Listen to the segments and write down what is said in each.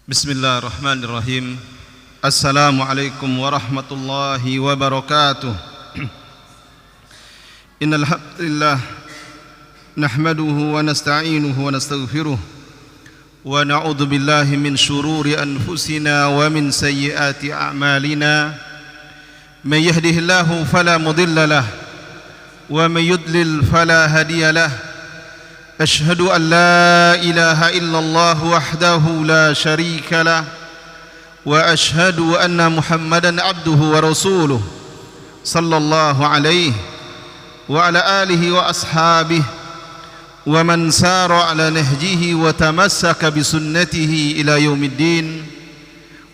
Bismillahirrahmanirrahim. Assalamualaikum warahmatullahi wabarakatuh. Innal hamdalillah nahmaduhu wa nasta'inuhu wa nastaghfiruh wa na'udzu billahi min shururi anfusina wa min sayyiati a'malina. May yahdihillahu fala mudilla lahu wa may yudlil fala hadiya lahu. أشهد أن لا إله إلا الله وحده لا شريك له وأشهد أن محمدا عبده ورسوله صلى الله عليه وعلى آله وأصحابه ومن سار على نهجه وتمسك بسنته إلى يوم الدين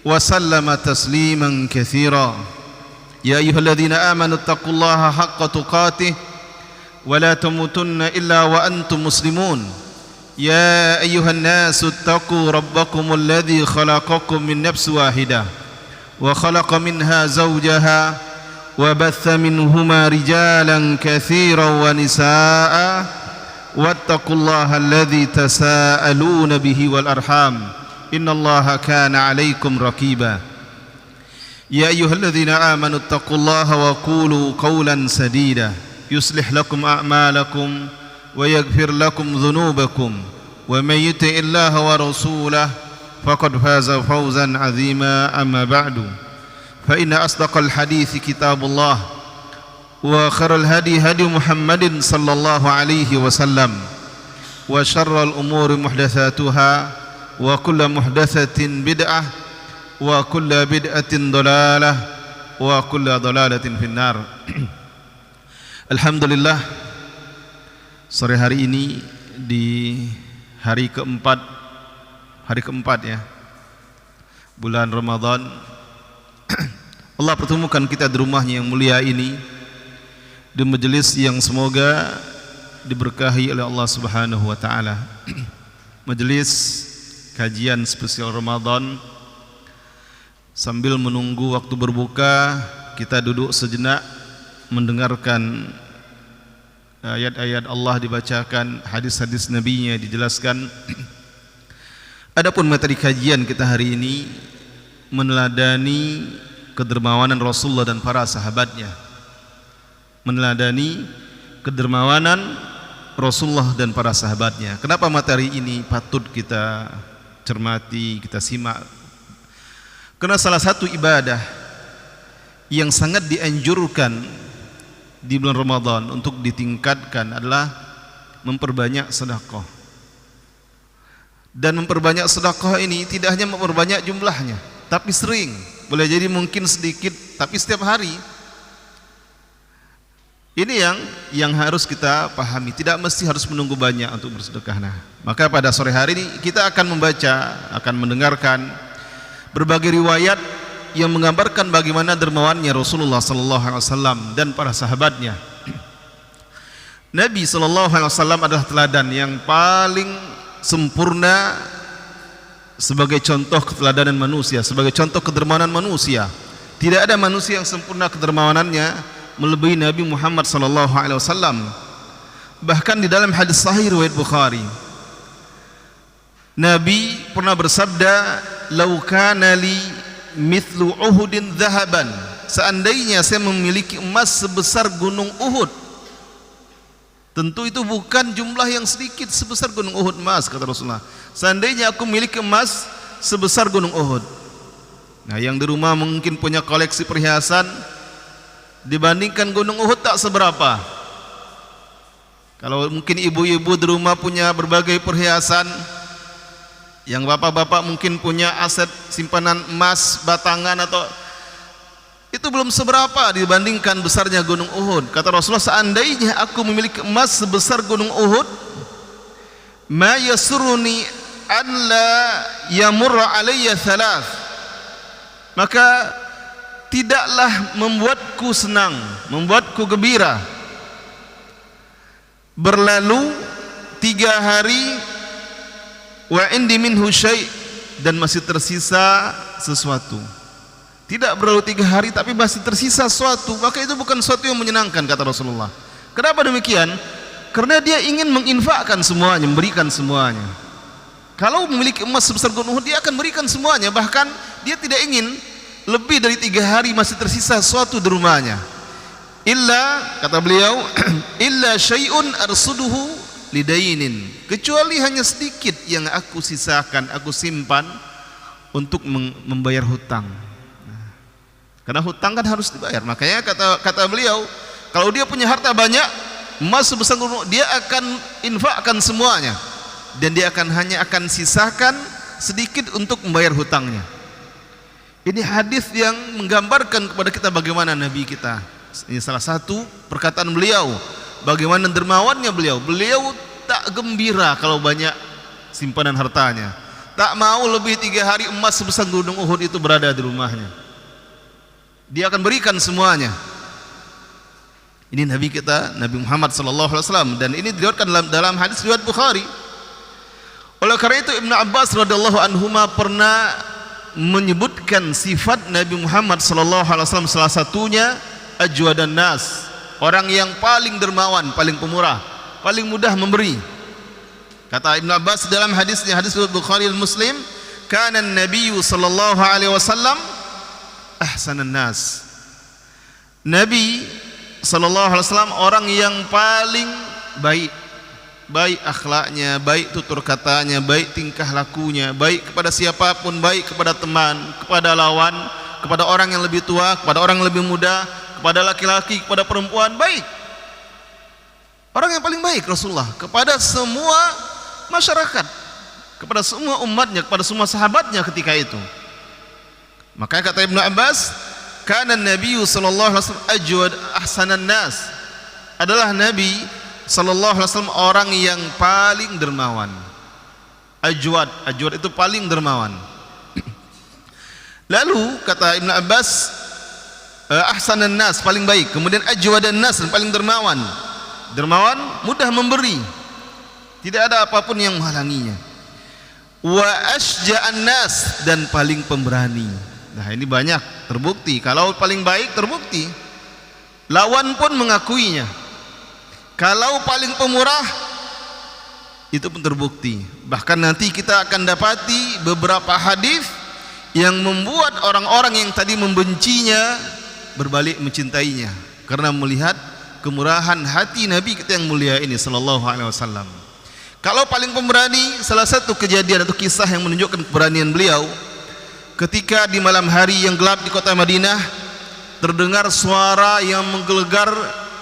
وسلم تسليما كثيرا. يا أيها الذين آمنوا اتقوا الله حق تقاته ولا تموتن إلا وأنتم مسلمون. يا أيها الناس اتقوا ربكم الذي خلقكم من نفس واحدة وخلق منها زوجها وبث منهما رجالا كثيرا ونساء واتقوا الله الذي تساءلون به والأرحام إن الله كان عليكم رقيبا. يا أيها الذين آمنوا اتقوا الله وقولوا قولا سديدا يصلح لكم أعمالكم ويغفر لكم ذنوبكم ومن يطع الله ورسوله فقد فاز فوزا عظيما. أما بعد فإن أصدق الحديث كتاب الله وخير الهدي هدي محمد صلى الله عليه وسلم وشر الأمور محدثاتها وكل محدثة بدعة وكل بدعة ضلالة وكل ضلالة في النار. Alhamdulillah, sore hari ini di hari keempat ya bulan Ramadan, Allah pertemukan kita di rumahnya yang mulia ini, di majelis yang semoga diberkahi oleh Allah Subhanahu wa taala. Majelis kajian spesial Ramadan. Sambil menunggu waktu berbuka, kita duduk sejenak mendengarkan ayat-ayat Allah dibacakan, hadis-hadis Nabi-Nya dijelaskan. Adapun materi kajian kita hari ini meneladani kedermawanan Rasulullah dan para sahabatnya. Meneladani kedermawanan Rasulullah dan para sahabatnya. Kenapa materi ini patut kita cermati, kita simak? Karena salah satu ibadah yang sangat dianjurkan di bulan Ramadan untuk ditingkatkan adalah memperbanyak sedekah. Dan memperbanyak sedekah ini tidak hanya memperbanyak jumlahnya, tapi sering. Boleh jadi mungkin sedikit, tapi setiap hari. Ini yang harus kita pahami. Tidak mesti harus menunggu banyak untuk bersedekah. Nah, maka pada sore hari ini kita akan membaca, akan mendengarkan berbagai riwayat yang menggambarkan bagaimana dermawannya Rasulullah sallallahu alaihi wasallam dan para sahabatnya. Nabi sallallahu alaihi wasallam adalah teladan yang paling sempurna sebagai contoh keteladanan manusia, sebagai contoh kedermawanan manusia. Tidak ada manusia yang sempurna kedermawanannya melebihi Nabi Muhammad sallallahu alaihi wasallam. Bahkan di dalam hadis sahih riwayat Bukhari, Nabi pernah bersabda, "Lau kana li mithlu Uhudin dhahaban," seandainya saya memiliki emas sebesar gunung Uhud. Tentu itu bukan jumlah yang sedikit, sebesar gunung Uhud emas, kata Rasulullah. Seandainya aku memiliki emas sebesar gunung Uhud. Nah, yang di rumah mungkin punya koleksi perhiasan, dibandingkan gunung Uhud tak seberapa. Kalau mungkin ibu-ibu di rumah punya berbagai perhiasan, yang bapak-bapak mungkin punya aset simpanan emas batangan, atau itu belum seberapa dibandingkan besarnya gunung Uhud. Kata Rasulullah, seandainya aku memiliki emas sebesar gunung Uhud, ma yasuruni an la yamurra alayya thalath, maka tidaklah membuatku senang, membuatku gembira berlalu 3 hari wa indi minhu syai', dan masih tersisa sesuatu. Tidak berlalu 3 hari tapi masih tersisa sesuatu, maka itu bukan sesuatu yang menyenangkan, kata Rasulullah. Kenapa demikian? Karena dia ingin menginfakkan semuanya, memberikan semuanya. Kalau memiliki emas sebesar gunung Uhud, dia akan berikan semuanya. Bahkan dia tidak ingin lebih dari 3 hari masih tersisa sesuatu di rumahnya. Illa, kata beliau, illa syai'un arsuduhu lidainin, kecuali hanya sedikit yang aku sisakan, aku simpan untuk membayar hutang. Karena hutang kan harus dibayar. Makanya kata beliau, kalau dia punya harta banyak, emas sebesar gunung, dia akan infakkan semuanya, dan dia hanya akan sisakan sedikit untuk membayar hutangnya. Ini hadis yang menggambarkan kepada kita bagaimana Nabi kita. Ini salah satu perkataan beliau, bagaimana dermawannya beliau. Beliau tak gembira kalau banyak simpanan hartanya, tak mau lebih 3 hari emas sebesar gunung Uhud itu berada di rumahnya. Dia akan berikan semuanya. Ini Nabi kita, Nabi Muhammad SAW, dan ini diriwayatkan dalam hadis riwayat Bukhari. Oleh karena itu Ibnu Abbas radhiyallahu anhuma pernah menyebutkan sifat Nabi Muhammad SAW, salah satunya ajwadan nas, orang yang paling dermawan, paling pemurah, paling mudah memberi. Kata Ibnu Abbas dalam hadisnya, hadis riwayat Bukhari dan Muslim, kana an-nabiy sallallahu alaihi wasallam ahsanan nas. Nabi sallallahu alaihi wasallam orang yang paling baik, baik akhlaknya, baik tutur katanya, baik tingkah lakunya, baik kepada siapapun, baik kepada teman, kepada lawan, kepada orang yang lebih tua, kepada orang yang lebih muda, kepada laki-laki, kepada perempuan, baik. Orang yang paling baik Rasulullah kepada semua masyarakat, kepada semua umatnya, kepada semua sahabatnya ketika itu. Makanya kata Ibnu Abbas, kana Nabi sallallahu alaihi wasallam ajwad ahsanan nas, adalah Nabi sallallahu alaihi wasallam orang yang paling dermawan. Ajwad itu paling dermawan. Lalu kata Ibnu Abbas, ahsanan nas, paling baik. Kemudian ajwadan nas, paling dermawan. Dermawan, mudah memberi, tidak ada apapun yang menghalanginya. Wa asja'an nas, dan paling pemberani. Nah ini banyak terbukti. Kalau paling baik terbukti, lawan pun mengakuinya. Kalau paling pemurah, itu pun terbukti. Bahkan nanti kita akan dapati beberapa hadis yang membuat orang-orang yang tadi membencinya berbalik mencintainya, karena melihat kemurahan hati Nabi kita yang mulia ini sallallahu alaihi wasallam. Kalau paling pemberani, salah satu kejadian atau kisah yang menunjukkan keberanian beliau, ketika di malam hari yang gelap di kota Madinah terdengar suara yang menggelegar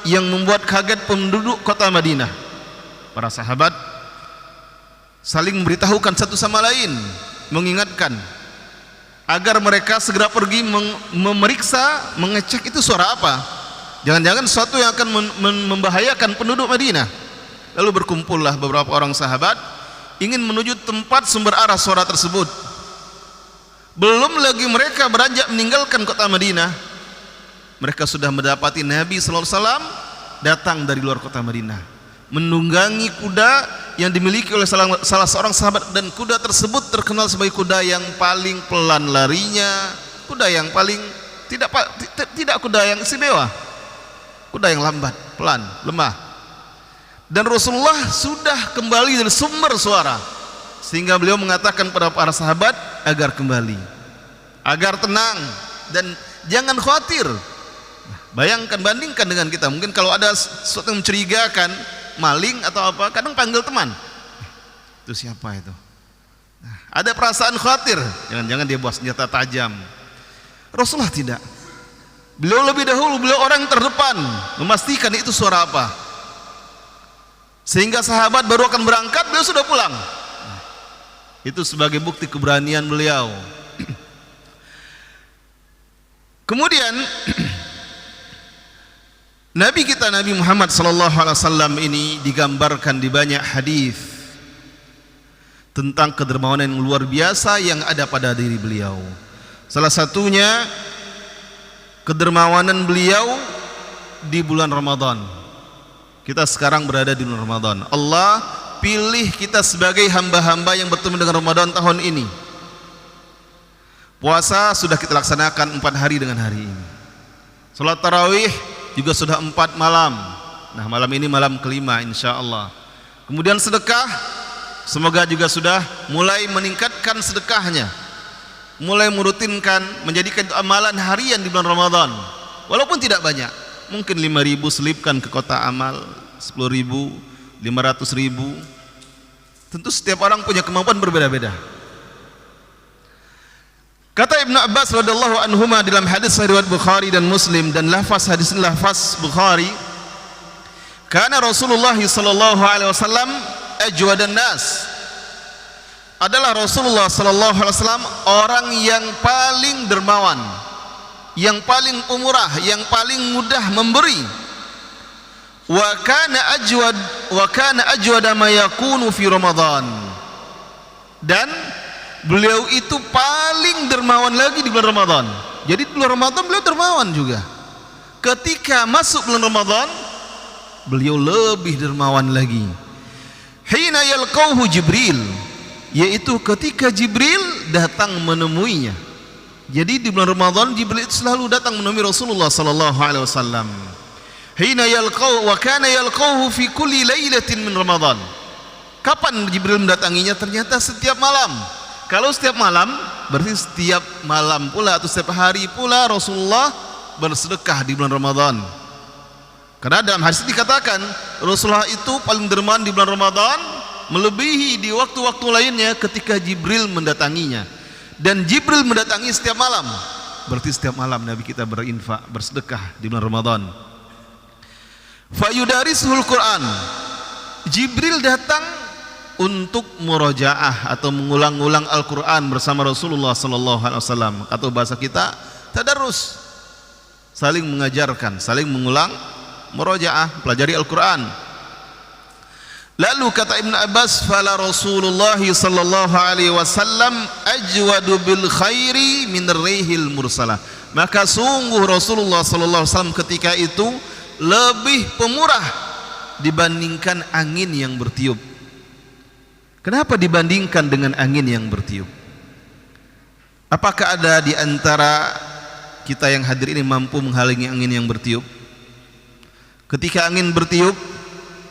yang membuat kaget penduduk kota Madinah. Para sahabat saling memberitahukan satu sama lain, mengingatkan agar mereka segera pergi memeriksa, mengecek itu suara apa. Jangan-jangan sesuatu yang akan membahayakan penduduk Madinah. Lalu berkumpullah beberapa orang sahabat ingin menuju tempat sumber arah suara tersebut. Belum lagi mereka beranjak meninggalkan kota Madinah, mereka sudah mendapati Nabi sallallahu alaihi wasallam datang dari luar kota Madinah, menunggangi kuda yang dimiliki oleh salah seorang sahabat, dan kuda tersebut terkenal sebagai kuda yang paling pelan larinya, kuda yang paling tidak kuda yang istimewa, kuda yang lambat, pelan, lemah. Dan Rasulullah sudah kembali dari sumber suara, sehingga beliau mengatakan kepada para sahabat agar kembali, agar tenang dan jangan khawatir. Bayangkan, bandingkan dengan kita. Mungkin kalau ada sesuatu yang mencurigakan, maling atau apa, kadang panggil teman, itu siapa itu? Nah, ada perasaan khawatir, jangan-jangan dia bawa senjata tajam. Rasulullah tidak. Beliau lebih dahulu, beliau orang terdepan memastikan itu suara apa, sehingga sahabat baru akan berangkat, beliau sudah pulang. Itu sebagai bukti keberanian beliau. Kemudian Nabi kita, Nabi Muhammad SAW ini digambarkan di banyak hadis tentang kedermawanan yang luar biasa yang ada pada diri beliau. Salah satunya kedermawanan beliau di bulan Ramadan. Kita sekarang berada di bulan Ramadan. Allah pilih kita sebagai hamba-hamba yang bertemu dengan Ramadan tahun ini. Puasa sudah kita laksanakan 4 hari dengan hari ini. Salat tarawih juga sudah 4 malam. Nah malam ini malam kelima insya Allah. Kemudian sedekah semoga juga sudah mulai meningkatkan sedekahnya, mulai merutinkan, menjadikan itu amalan harian di bulan Ramadan. Walaupun tidak banyak, mungkin 5.000 selipkan ke kotak amal, 10.000, 500.000. Tentu setiap orang punya kemampuan berbeda-beda. Kata Ibnu Abbas radhiyallahu anhuma dalam hadis riwayat Bukhari dan Muslim, dan lafaz hadis lafaz Bukhari, karena Rasulullah sallallahu alaihi wasallam ajwadan nas, adalah Rasulullah sallallahu alaihi wasallam orang yang paling dermawan, yang paling pemurah, yang paling mudah memberi. Wa kana ajwad ma yakunu fi Ramadan, dan beliau itu paling dermawan lagi di bulan Ramadan. Jadi di bulan Ramadan beliau dermawan juga. Ketika masuk bulan Ramadan, beliau lebih dermawan lagi. Hina yalqauhu Jibril, yaitu ketika Jibril datang menemuinya. Jadi di bulan Ramadan Jibril itu selalu datang menemui Rasulullah sallallahu alaihi wasallam. Hina yalqauhu wa kana yalqauhu fi kulli lailatin min Ramadan. Kapan Jibril mendatanginya? Ternyata setiap malam. Kalau setiap malam, berarti setiap malam pula atau setiap hari pula Rasulullah bersedekah di bulan Ramadan. Karena dalam hadis dikatakan Rasulullah itu paling dermawan di bulan Ramadan, melebihi di waktu-waktu lainnya ketika Jibril mendatanginya. Dan Jibril mendatangi setiap malam, berarti setiap malam Nabi kita berinfak, bersedekah di bulan Ramadan. Fayudarisuhul Quran, Jibril datang untuk murojaah atau mengulang-ulang Al-Quran bersama Rasulullah sallallahu alaihi wasallam, atau bahasa kita tadarus, saling mengajarkan, saling mengulang, murojaah, pelajari Al-Quran. Lalu kata Ibnu Abbas, fala Rasulullah sallallahu alaihi wasallam ajwadu bil khairi min rihil mursalah, maka sungguh Rasulullah sallallahu alaihi wasallam ketika itu lebih pemurah dibandingkan angin yang bertiup. Kenapa dibandingkan dengan angin yang bertiup? Apakah ada di antara kita yang hadir ini mampu menghalangi angin yang bertiup? Ketika angin bertiup,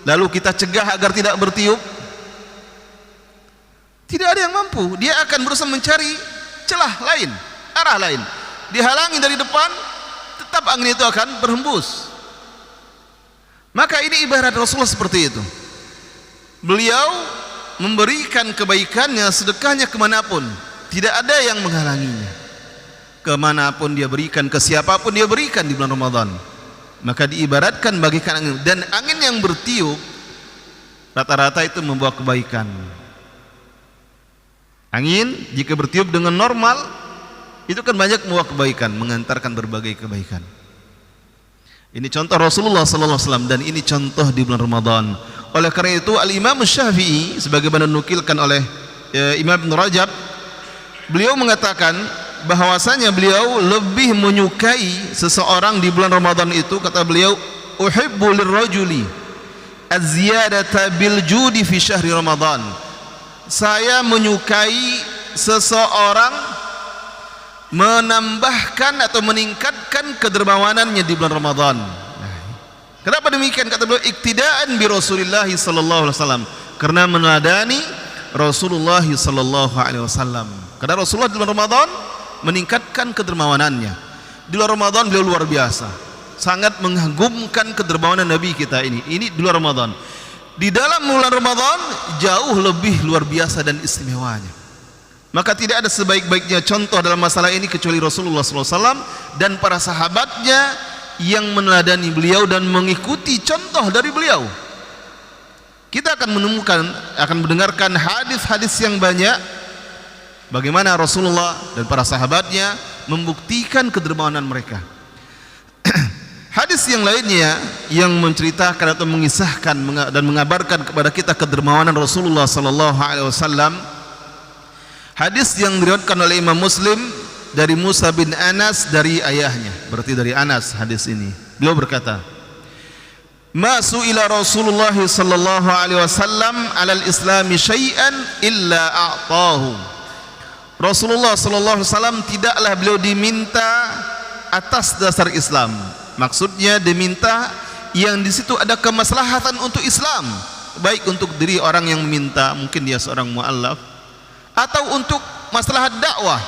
lalu kita cegah agar tidak bertiup? Tidak ada yang mampu. Dia akan berusaha mencari celah lain, arah lain. Dihalangi dari depan, tetap angin itu akan berhembus. Maka ini ibarat Rasulullah seperti itu. Beliau memberikan kebaikannya, sedekahnya kemanapun, tidak ada yang menghalanginya. Kemanapun dia berikan, ke siapapun dia berikan di bulan Ramadan, maka diibaratkan bagaikan angin. Dan angin yang bertiup rata-rata itu membawa kebaikan. Angin jika bertiup dengan normal itu kan banyak membawa kebaikan, mengantarkan berbagai kebaikan. Ini contoh Rasulullah sallallahu alaihi wasallam, dan ini contoh di bulan Ramadan. Oleh karena itu Al-Imam Syafi'i sebagaimana dinukilkan oleh Imam Ibn Rajab, beliau mengatakan bahwasanya beliau lebih menyukai seseorang di bulan Ramadan itu, kata beliau, uhibbu lirrajuli az-ziyadata bil judi fi syahri Ramadan. Saya menyukai seseorang menambahkan atau meningkatkan kedermawanannya di bulan Ramadan. Kenapa demikian? Kata beliau, iktidaan bi Rasulillah sallallahu alaihi wasallam, karena meneladani Rasulullah sallallahu alaihi wasallam. Karena Rasulullah di bulan Ramadan meningkatkan kedermawanannya. Di bulan Ramadan beliau luar biasa, sangat mengagumkan kedermawanan Nabi kita ini. Ini di bulan Ramadan. Di dalam bulan Ramadan jauh lebih luar biasa dan istimewanya. Maka tidak ada sebaik-baiknya contoh dalam masalah ini kecuali Rasulullah sallallahu alaihi wasallam dan para sahabatnya yang meneladani beliau dan mengikuti contoh dari beliau. Kita akan menemukan, akan mendengarkan hadis-hadis yang banyak bagaimana Rasulullah dan para sahabatnya membuktikan kedermawanan mereka. Hadis yang lainnya yang menceritakan atau mengisahkan dan mengabarkan kepada kita kedermawanan Rasulullah sallallahu alaihi wasallam, hadis yang diriwayatkan oleh Imam Muslim dari Musa bin Anas dari ayahnya, berarti dari Anas hadis ini. Beliau berkata, "Ma su'ila Rasulullah sallallahu alaihi wasallam 'alal islami syai'an illa a'tahu." Rasulullah sallallahu alaihi wasallam tidaklah beliau diminta atas dasar Islam. Maksudnya diminta yang di situ ada kemaslahatan untuk Islam, baik untuk diri orang yang meminta, mungkin dia seorang mu'allaf, atau untuk masalah dakwah.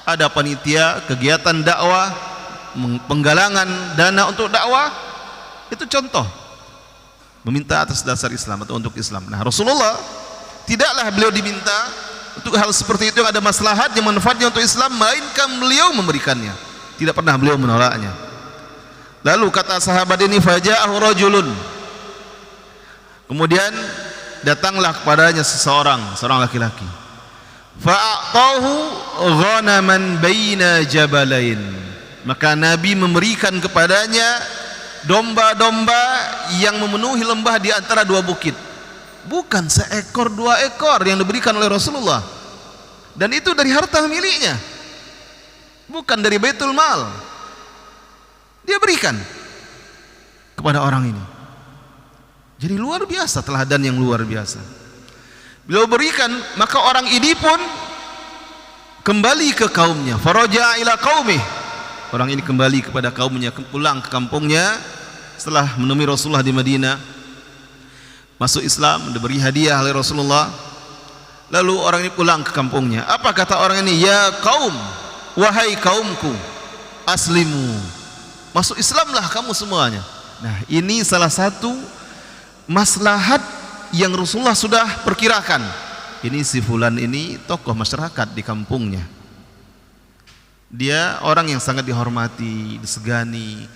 Ada panitia kegiatan dakwah, penggalangan dana untuk dakwah, itu contoh meminta atas dasar Islam atau untuk Islam. Nah, Rasulullah tidaklah beliau diminta untuk hal seperti itu yang ada maslahatnya, manfaatnya untuk Islam, melainkan beliau memberikannya. Tidak pernah beliau menolaknya. Lalu kata sahabat ini, faja'ahu rajulun, kemudian datanglah kepadanya seorang laki-laki, fa'atahu ghanaman baina jabalain, maka Nabi memberikan kepadanya domba-domba yang memenuhi lembah di antara dua bukit. Bukan seekor dua ekor yang diberikan oleh Rasulullah, dan itu dari harta miliknya, bukan dari Baitul Mal. Dia berikan kepada orang ini. Jadi luar biasa, teladan yang luar biasa beliau berikan. Maka orang ini pun kembali ke kaumnya, faraja ila qaumih, orang ini kembali kepada kaumnya, pulang ke kampungnya setelah menemui Rasulullah di Madinah, masuk Islam, diberi hadiah oleh Rasulullah. Lalu orang ini pulang ke kampungnya. Apa kata orang ini? Ya kaum, wahai kaumku, aslimu, masuk Islamlah kamu semuanya. Nah, ini salah satu maslahat yang Rasulullah sudah perkirakan. Ini si fulan ini tokoh masyarakat di kampungnya, dia orang yang sangat dihormati, disegani.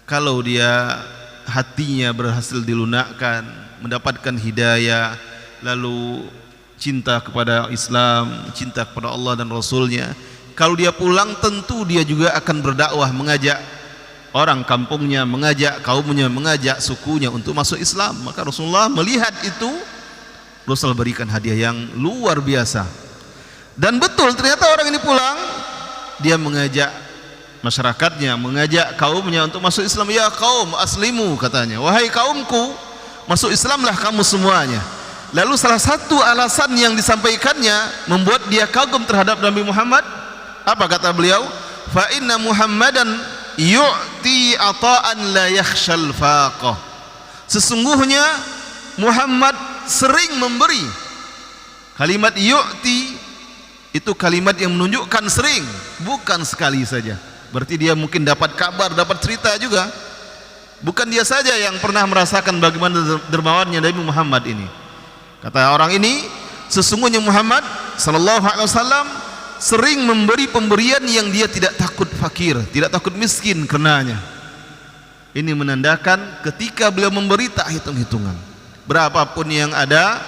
Kalau dia hatinya berhasil dilunakkan, mendapatkan hidayah, lalu cinta kepada Islam, cinta kepada Allah dan Rasulnya, kalau dia pulang tentu dia juga akan berdakwah, mengajak orang kampungnya, mengajak kaumnya, mengajak sukunya untuk masuk Islam. Maka Rasulullah melihat itu, Rasulullah berikan hadiah yang luar biasa. Dan betul, ternyata orang ini pulang, dia mengajak masyarakatnya, mengajak kaumnya untuk masuk Islam. Ya kaum, aslimu, katanya, wahai kaumku, masuk Islamlah kamu semuanya. Lalu salah satu alasan yang disampaikannya membuat dia kagum terhadap Nabi Muhammad. Apa kata beliau? Fa inna Muhammadan yu'ti ata'an la yakhshal faqah. Sesungguhnya Muhammad sering memberi. Kalimat yu'ti itu kalimat yang menunjukkan sering, bukan sekali saja. Berarti dia mungkin dapat kabar, dapat cerita juga. Bukan dia saja yang pernah merasakan bagaimana dermawannya Nabi Muhammad ini. Kata orang ini, sesungguhnya Muhammad sallallahu alaihi wasallam sering memberi pemberian yang dia tidak takut fakir, tidak takut miskin karenanya. Ini menandakan ketika beliau memberi tak hitung-hitungan. Berapapun yang ada,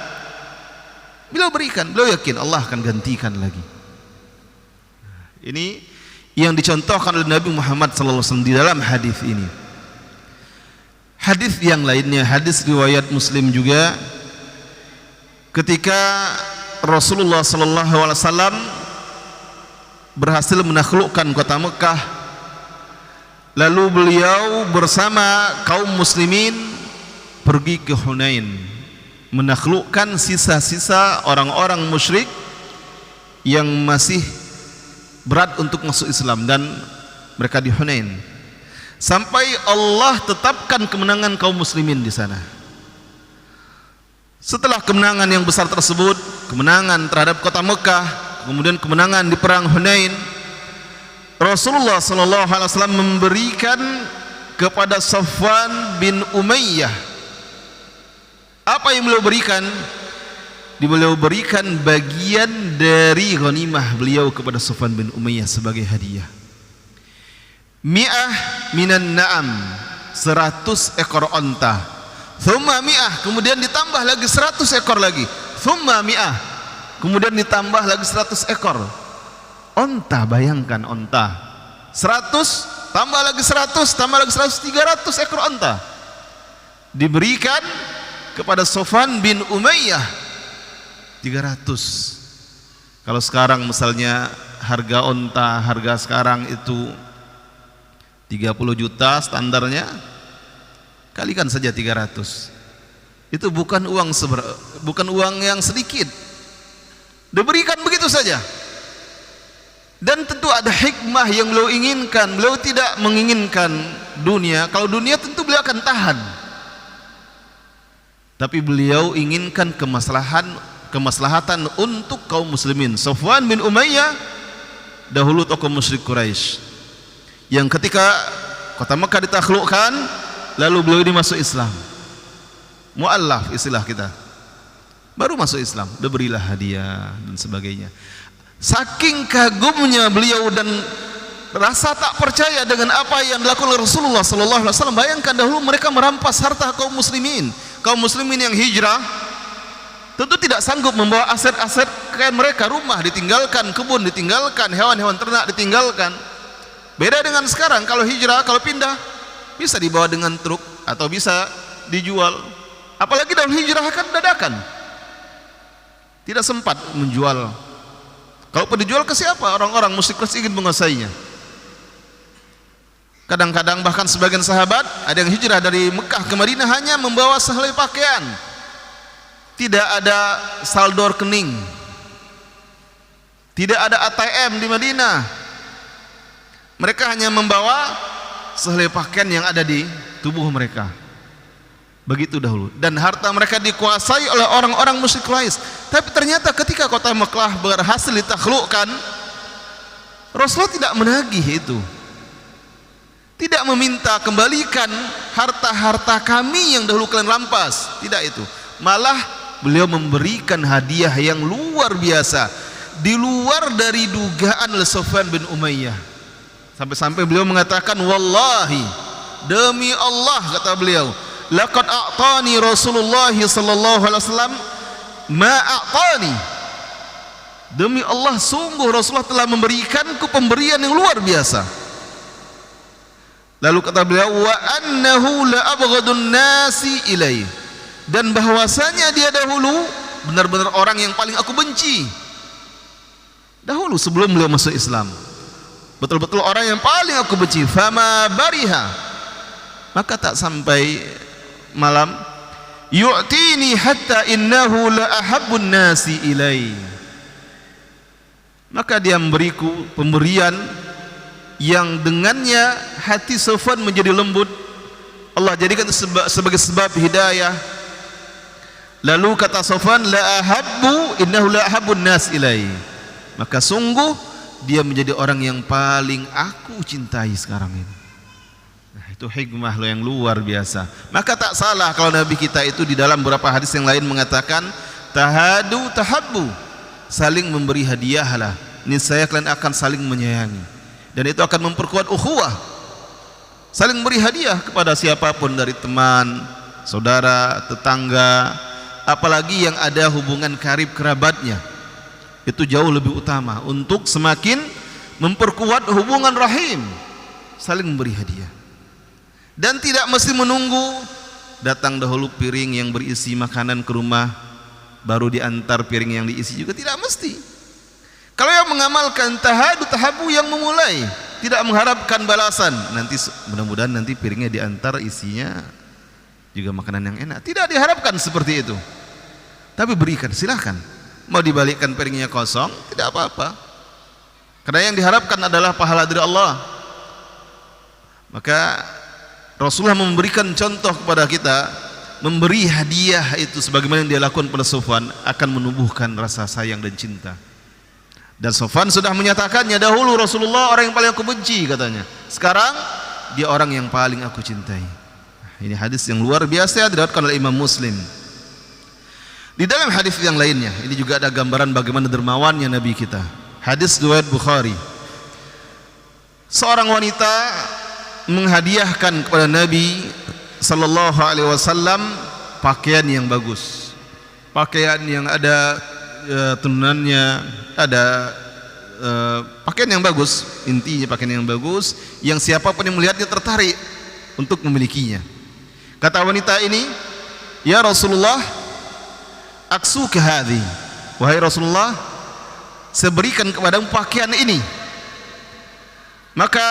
beliau berikan. Beliau yakin Allah akan gantikan lagi. Ini yang dicontohkan oleh Nabi Muhammad sallallahu alaihi wasallam di dalam hadis ini. Hadis yang lainnya, hadis riwayat Muslim juga, ketika Rasulullah sallallahu alaihi wasallam berhasil menaklukkan kota Mekah, lalu beliau bersama kaum muslimin pergi ke Hunain, menaklukkan sisa-sisa orang-orang musyrik yang masih berat untuk masuk Islam, dan mereka di Hunain, sampai Allah tetapkan kemenangan kaum muslimin di sana. Setelah kemenangan yang besar tersebut, kemenangan terhadap kota Mekah, kemudian kemenangan di perang Hunain, Rasulullah sallallahu alaihi wasallam memberikan kepada Safwan bin Umayyah. Apa yang beliau berikan? Beliau berikan bagian dari ghanimah beliau kepada Safwan bin Umayyah sebagai hadiah. Mi'ah minan na'am, 100 ekor onta. Thumma mi'ah, kemudian ditambah lagi 100 ekor lagi. Thumma mi'ah, kemudian ditambah lagi 100 ekor onta. Bayangkan onta 100 tambah lagi 100 tambah lagi 100, 300 ekor onta diberikan kepada Safwan bin Umayyah. 300. Kalau sekarang misalnya harga onta, harga sekarang itu 30 juta standarnya, kalikan saja 300. Itu bukan uang yang sedikit. Diberikan begitu saja. Dan tentu ada hikmah yang beliau inginkan. Beliau tidak menginginkan dunia. Kalau dunia tentu beliau akan tahan. tapi beliau inginkan kemaslahatan untuk kaum muslimin. Safwan bin Umayyah dahulu tokoh musyrik Quraisy yang ketika kota Mekah ditaklukkan, lalu beliau ini masuk Islam, mu'allaf istilah kita, baru masuk Islam, diberilah hadiah dan sebagainya. Saking kagumnya beliau dan rasa tak percaya dengan apa yang dilakukan oleh Rasulullah sallallahu alaihi wasallam. Bayangkan dahulu mereka merampas harta kaum muslimin yang hijrah, tentu tidak sanggup membawa aset-aset kekayaan mereka, rumah ditinggalkan, kebun ditinggalkan, hewan-hewan ternak ditinggalkan. Beda dengan sekarang, kalau hijrah, kalau pindah bisa dibawa dengan truk atau bisa dijual. Apalagi dalam hijrah kan dadakan, tidak sempat menjual. Kalau dijual ke siapa? Orang-orang musyrik ingin menguasainya. Kadang-kadang bahkan sebagian sahabat ada yang hijrah dari Mekah ke Madinah hanya membawa sehelai pakaian, tidak ada saldo rekening, tidak ada ATM di Madinah. Mereka hanya membawa sehelai pakaian yang ada di tubuh mereka. Begitu dahulu, dan harta mereka dikuasai oleh orang-orang musyrik Quraisy. Tapi ternyata ketika kota Mekah berhasil ditaklukkan, Rasulullah tidak menagih itu, tidak meminta kembalikan harta-harta kami yang dahulu kalian rampas, tidak itu. Malah beliau memberikan hadiah yang luar biasa, di luar dari dugaan Safwan bin Umayyah. Sampai-sampai beliau mengatakan, wallahi, demi Allah, kata beliau, laqad a'tani Rasulullah sallallahu alaihi wasallam ma a'tani. Demi Allah, sungguh Rasulullah telah memberikanku pemberian yang luar biasa. Lalu kata beliau, wa annahu la abghadun nasi ilai, dan bahwasanya dia dahulu benar-benar orang yang paling aku benci. Dahulu sebelum beliau masuk Islam, betul-betul orang yang paling aku benci. Fama bariha, maka tak sampai malam, yu'tini hatta innahu la ahabbun nasi ilai, maka dia memberiku pemberian yang dengannya hati Safwan menjadi lembut. Allah jadikan sebagai sebab hidayah. Lalu kata Safwan, la ahabbu innahu la ahabbun nas ilai, maka sungguh dia menjadi orang yang paling aku cintai sekarang ini. Nah, itu hikmah lo yang luar biasa. Maka tak salah kalau Nabi kita itu di dalam beberapa hadis yang lain mengatakan, tahadu tahabbu, saling memberi hadiahlah, niscaya kalian akan saling menyayangi. Dan itu akan memperkuat ukhuwah. Saling beri hadiah kepada siapapun, dari teman, saudara, tetangga, apalagi yang ada hubungan karib kerabatnya, itu jauh lebih utama untuk semakin memperkuat hubungan rahim. Saling memberi hadiah, dan tidak mesti menunggu datang dahulu piring yang berisi makanan ke rumah baru diantar piring yang diisi, juga tidak mesti. Kalau yang mengamalkan tahadu tahabu, yang memulai, tidak mengharapkan balasan, nanti mudah-mudahan nanti piringnya diantar isinya juga makanan yang enak, tidak diharapkan seperti itu. Tapi berikan, silahkan. Mau dibalikkan piringnya kosong, tidak apa-apa, karena yang diharapkan adalah pahala dari Allah. Maka Rasulullah memberikan contoh kepada kita, memberi hadiah itu sebagaimana yang dia lakukan pada Safwan akan menumbuhkan rasa sayang dan cinta. Dan Safwan sudah menyatakannya dahulu, Rasulullah orang yang paling aku benci katanya, sekarang dia orang yang paling aku cintai. Ini hadis yang luar biasa diriwayatkan oleh Imam Muslim. Di dalam hadis yang lainnya ini juga ada gambaran bagaimana dermawannya Nabi kita. Hadis riwayat Bukhari, seorang wanita menghadiahkan kepada Nabi sallallahu alaihi wasallam pakaian yang bagus, pakaian yang ada tunannya, ada pakaian yang bagus, intinya pakaian yang bagus yang siapapun yang melihatnya tertarik untuk memilikinya. Kata wanita ini, ya Rasulullah, aksuka hadhi, wahai Rasulullah, saya berikan kepadamu pakaian ini. Maka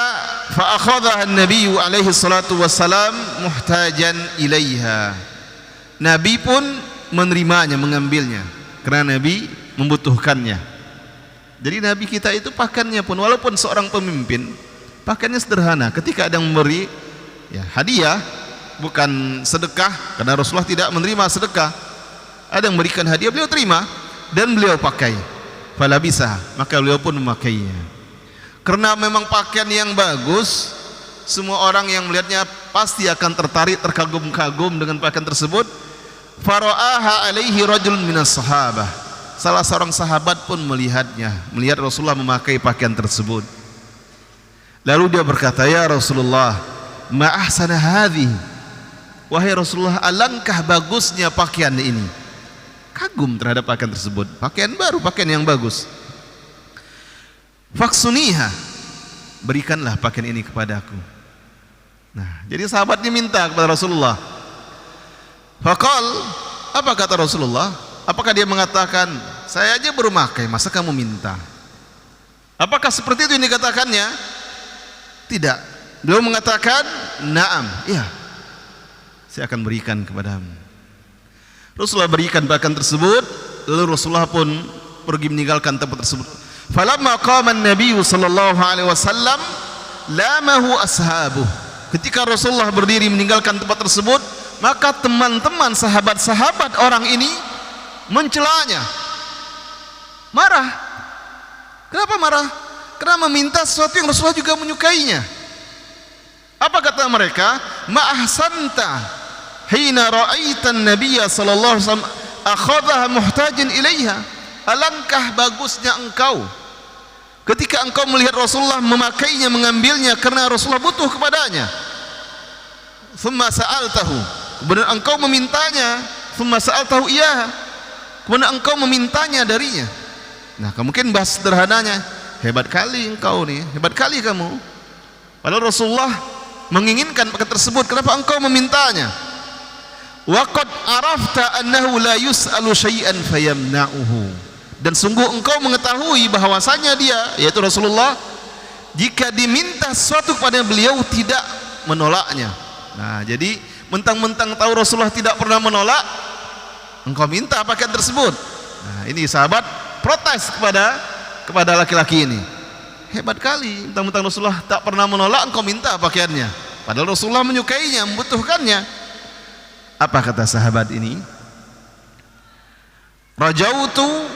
fa akhadhaha an-nabiy alaihi salatu wassalam muhtajan ilaiha, Nabi pun menerimanya, mengambilnya, karena Nabi membutuhkannya. Jadi Nabi kita itu pakaiannya pun, walaupun seorang pemimpin, pakaiannya sederhana. Ketika ada yang memberi ya, hadiah, bukan sedekah, karena Rasulullah tidak menerima sedekah. Ada yang memberikan hadiah, beliau terima dan beliau pakai. Falabisa, maka beliau pun memakainya. Karena memang pakaian yang bagus, semua orang yang melihatnya pasti akan tertarik, terkagum-kagum dengan pakaian tersebut. Fara'aha alaihi rajulun minas sahabah, salah seorang sahabat pun melihatnya, melihat Rasulullah memakai pakaian tersebut. Lalu dia berkata, ya Rasulullah, ma ahsana hadhihi, wahai Rasulullah, alangkah bagusnya pakaian ini. Kagum terhadap pakaian tersebut, pakaian baru, pakaian yang bagus. Faksuniha, berikanlah pakaian ini kepadaku. Nah, jadi sahabatnya minta kepada Rasulullah. Faqal, apa kata Rasulullah? Apakah dia mengatakan, saya aja baru pakai, masa kamu minta? Apakah seperti itu yang dikatakannya? Tidak. Beliau mengatakan, na'am, iya, saya akan berikan kepadamu. Rasulullah berikan pakaian tersebut, lalu Rasulullah pun pergi meninggalkan tempat tersebut. Falamma qama an-nabiy sallallahu alaihi wasallam lamahu ashabuh. Ketika Rasulullah berdiri meninggalkan tempat tersebut, maka teman-teman sahabat-sahabat orang ini mencelanya. Marah. Kenapa marah? Karena meminta sesuatu yang Rasulullah juga menyukainya. Apa kata mereka? Ma ahsanta hina ra'aitan nabiyya sallallahu alaihi wasallam akhadhaha muhtajin ilaiha. Alangkah bagusnya engkau ketika engkau melihat Rasulullah memakainya, mengambilnya karena Rasulullah butuh kepadanya. Thumma sa'altahu, kemudian engkau memintanya. Thumma sa'altahu iyaha, kemudian engkau memintanya darinya. Nah, mungkin bahas sederhananya, hebat kali engkau nih, hebat kali kamu. Padahal Rasulullah menginginkan pakaian tersebut, kenapa engkau memintanya? Wa qad arafta annahu la yus'alu syai'an fayamna'uhu. Dan sungguh engkau mengetahui bahwasanya dia, yaitu Rasulullah, jika diminta sesuatu kepada beliau tidak menolaknya. Nah, jadi mentang-mentang tahu Rasulullah tidak pernah menolak, engkau minta pakaian tersebut. Nah, ini sahabat protes kepada laki-laki ini. Hebat kali, mentang-mentang Rasulullah tak pernah menolak, engkau minta pakaiannya, padahal Rasulullah menyukainya, membutuhkannya. Apa kata sahabat ini? Rajautu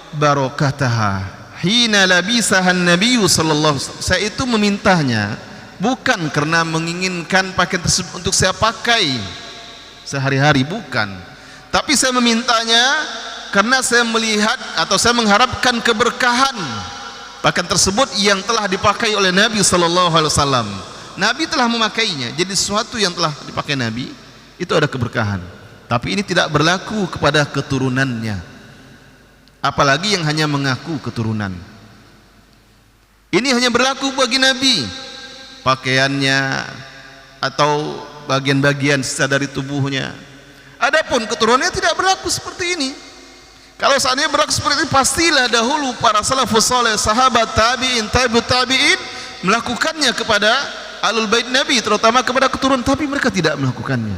barokataha hina labisaha an-nabiy sallallahu alaihi wasallam. Saya itu memintanya bukan karena menginginkan pakaian tersebut untuk saya pakai sehari-hari, bukan. Tapi saya memintanya karena saya melihat atau saya mengharapkan keberkahan pakaian tersebut yang telah dipakai oleh Nabi sallallahu alaihi wasallam. Nabi telah memakainya, jadi sesuatu yang telah dipakai Nabi itu ada keberkahan. Tapi ini tidak berlaku kepada keturunannya, apalagi yang hanya mengaku keturunan. Ini hanya berlaku bagi Nabi, pakaiannya atau bagian-bagian sisa dari tubuhnya. Adapun keturunannya tidak berlaku seperti ini. Kalau seandainya berlaku seperti ini, pastilah dahulu para salafus saleh, sahabat, tabi'in, tabi'ut tabi'in melakukannya kepada alul bait Nabi, terutama kepada keturunan, tapi mereka tidak melakukannya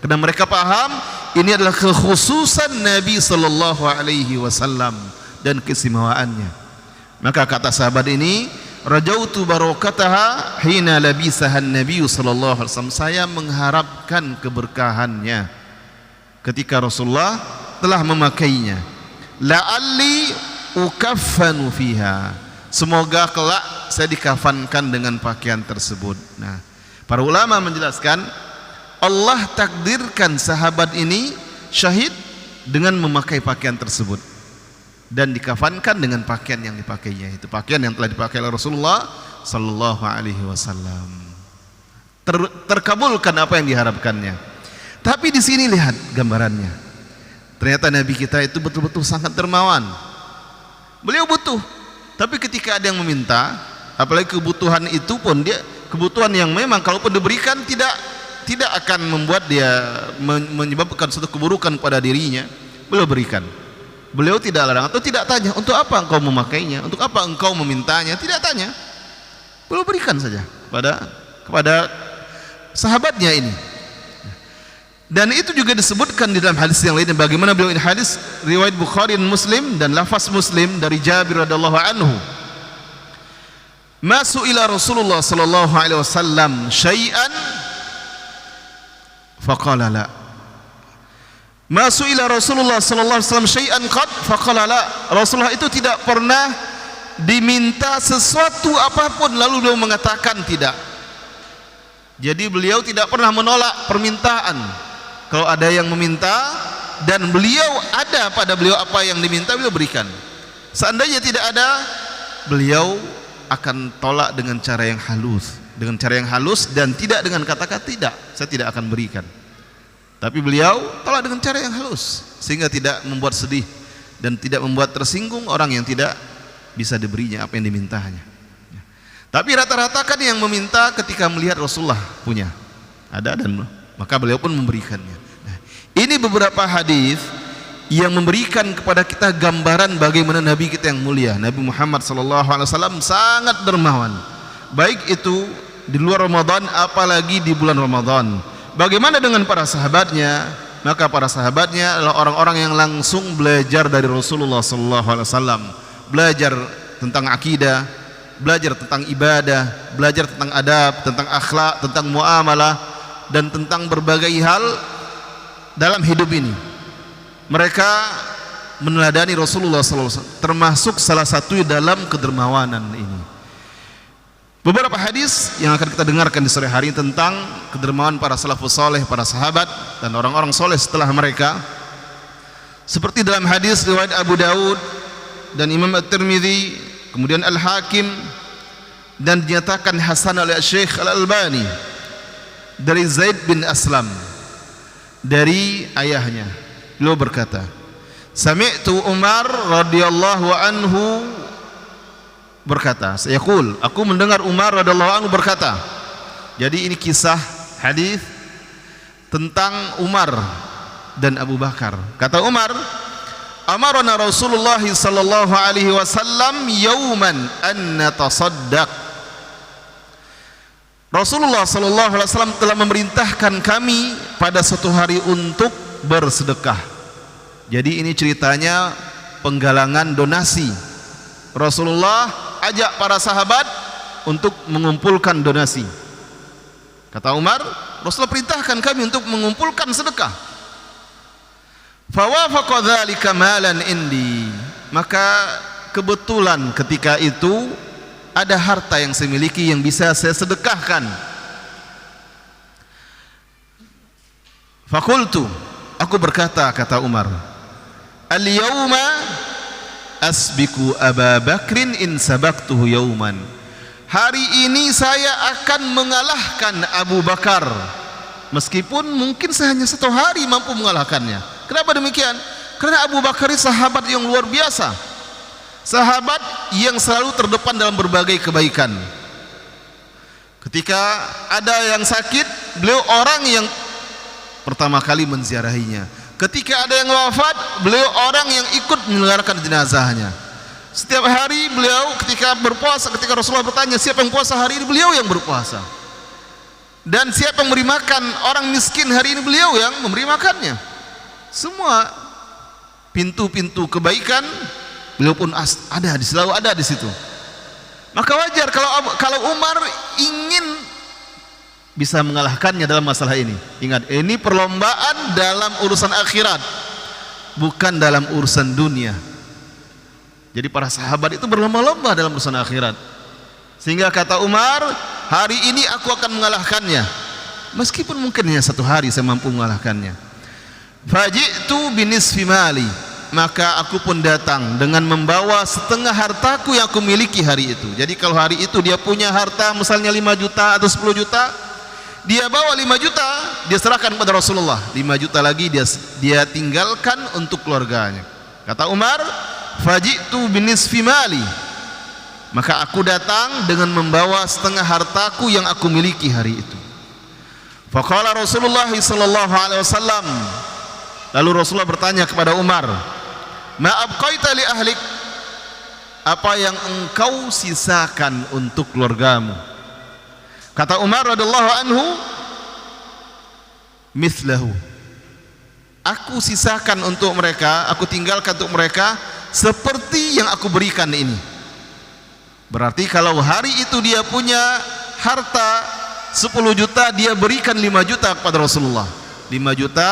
karena mereka paham ini adalah kekhususan Nabi sallallahu alaihi wasallam dan keistimewaannya. Maka kata sahabat ini, rajautu barokataha hina labisaha an-nabiy sallallahu alaihi wasallam, saya mengharapkan keberkahannya ketika Rasulullah telah memakainya. La'alli ukaffanu fiha, semoga kelak saya dikafankan dengan pakaian tersebut. Nah, para ulama menjelaskan Allah takdirkan sahabat ini syahid dengan memakai pakaian tersebut dan dikafankan dengan pakaian yang dipakainya, itu pakaian yang telah dipakai oleh Rasulullah sallallahu alaihi wasallam. Terkabulkan apa yang diharapkannya. Tapi di sini lihat gambarannya. Ternyata Nabi kita itu betul-betul sangat dermawan. Beliau butuh, tapi ketika ada yang meminta, apalagi kebutuhan itu pun dia kebutuhan yang memang kalaupun diberikan tidak akan membuat dia menyebabkan suatu keburukan pada dirinya, beliau berikan. Beliau tidak larang atau tidak tanya, untuk apa engkau memakainya, untuk apa engkau memintanya, tidak tanya. Beliau berikan saja kepada sahabatnya ini. Dan itu juga disebutkan di dalam hadis yang lain. Bagaimana beliau, ini hadis riwayat Bukhari dan Muslim dan lafaz Muslim dari Jabir radhiyallahu anhu. Masuk ila Rasulullah sallallahu alaihi wasallam syai'an Faqala la. Ma su'ila Rasulullah sallallahu alaihi wasallam syai'an qad faqala la. Rasulullah itu tidak pernah diminta sesuatu apapun lalu beliau mengatakan tidak. Jadi beliau tidak pernah menolak permintaan. Kalau ada yang meminta dan beliau ada pada beliau apa yang diminta, beliau berikan. Seandainya tidak ada, beliau akan tolak dengan cara yang halus, dan tidak dengan kata-kata tidak, saya tidak akan berikan. Tapi beliau tolak dengan cara yang halus sehingga tidak membuat sedih dan tidak membuat tersinggung orang yang tidak bisa diberinya apa yang dimintanya. Tapi rata-rata kan yang meminta ketika melihat Rasulullah punya ada, dan maka beliau pun memberikannya. Nah, ini beberapa hadis yang memberikan kepada kita gambaran bagaimana Nabi kita yang mulia, Nabi Muhammad SAW sangat dermawan, baik itu di luar Ramadan apalagi di bulan Ramadan. Bagaimana dengan para sahabatnya? Maka para sahabatnya adalah orang-orang yang langsung belajar dari Rasulullah SAW, belajar tentang akidah, belajar tentang ibadah, belajar tentang adab, tentang akhlak, tentang muamalah, dan tentang berbagai hal dalam hidup ini. Mereka meneladani Rasulullah SAW, termasuk salah satu dalam kedermawanan ini. Beberapa hadis yang akan kita dengarkan di sore hari tentang kedermawan para salafus saleh, para sahabat dan orang-orang soleh setelah mereka. Seperti dalam hadis riwayat Abu Daud dan Imam At-Tirmidzi, kemudian Al-Hakim, dan dinyatakan hasan oleh Syekh Al-Albani dari Zaid bin Aslam dari ayahnya. Beliau berkata, sami'tu Umar radhiyallahu anhu berkata, sayaqul, aku mendengar Umar radhiyallahu anhu berkata. Jadi ini kisah hadis tentang Umar dan Abu Bakar. Kata Umar, amarna Rasulullah sallallahu alaihi wasallam yauman an natasaddaq. Rasulullah sallallahu alaihi wasallam telah memerintahkan kami pada suatu hari untuk bersedekah. Jadi ini ceritanya penggalangan donasi. Rasulullah ajak para sahabat untuk mengumpulkan donasi. Kata Umar, Rasulullah perintahkan kami untuk mengumpulkan sedekah. Fawafaqa dzalika malan indi. Maka kebetulan ketika itu ada harta yang saya miliki yang bisa saya sedekahkan. Fakultu, aku berkata, kata Umar, al-yawma asbiku Aba Bakrin in sabaktuhu yauman. Hari ini saya akan mengalahkan Abu Bakar, meskipun mungkin saya hanya satu hari mampu mengalahkannya. Kenapa demikian? Karena Abu Bakar ini sahabat yang luar biasa, sahabat yang selalu terdepan dalam berbagai kebaikan. Ketika ada yang sakit, beliau orang yang pertama kali menziarahinya. Ketika ada yang wafat, beliau orang yang ikut menyelenggarakan jenazahnya. Setiap hari beliau ketika berpuasa, ketika Rasulullah bertanya siapa yang puasa hari ini, beliau yang berpuasa. Dan siapa yang memberi makan orang miskin hari ini, beliau yang memberi makannya. Semua pintu-pintu kebaikan beliau pun selalu ada di situ. Maka wajar kalau Umar ingin bisa mengalahkannya dalam masalah ini. Ingat, ini perlombaan dalam urusan akhirat, bukan dalam urusan dunia. Jadi para sahabat itu berlomba-lomba dalam urusan akhirat. Sehingga kata Umar, hari ini aku akan mengalahkannya, meskipun mungkin hanya satu hari saya mampu mengalahkannya. Faji'tu binisfi mali. Maka aku pun datang dengan membawa setengah hartaku yang aku miliki hari itu. Jadi kalau hari itu dia punya harta misalnya 5 juta atau 10 juta, dia bawa 5 juta, dia serahkan kepada Rasulullah. 5 juta lagi dia tinggalkan untuk keluarganya. Kata Umar, faji'tu binisfi mali. Maka aku datang dengan membawa setengah hartaku yang aku miliki hari itu. Faqala Rasulullah sallallahu alaihi wasallam. Lalu Rasulullah bertanya kepada Umar, ma abqaita li ahlik? Apa yang engkau sisakan untuk keluargamu? Kata Umar radhiyallahu anhu, mithlahu. Aku sisakan untuk mereka, aku tinggalkan untuk mereka seperti yang aku berikan ini. Berarti kalau hari itu dia punya harta 10 juta, dia berikan 5 juta kepada Rasulullah. 5 juta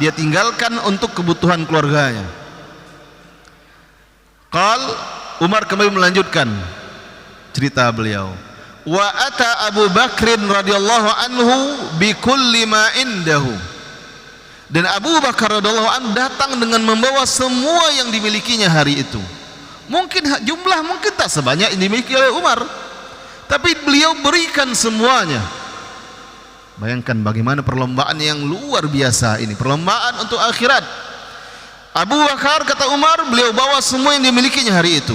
dia tinggalkan untuk kebutuhan keluarganya. Umar kembali melanjutkan cerita beliau. Wa ata Abu Bakrin radhiyallahu anhu bi kulli ma indahu. Dan Abu Bakar radhiyallahu anhu datang dengan membawa semua yang dimilikinya hari itu. Mungkin jumlah mungkin tak sebanyak yang dimiliki oleh Umar, tapi beliau berikan semuanya. Bayangkan bagaimana perlombaan yang luar biasa ini, perlombaan untuk akhirat. Abu Bakar, kata Umar, beliau bawa semua yang dimilikinya hari itu.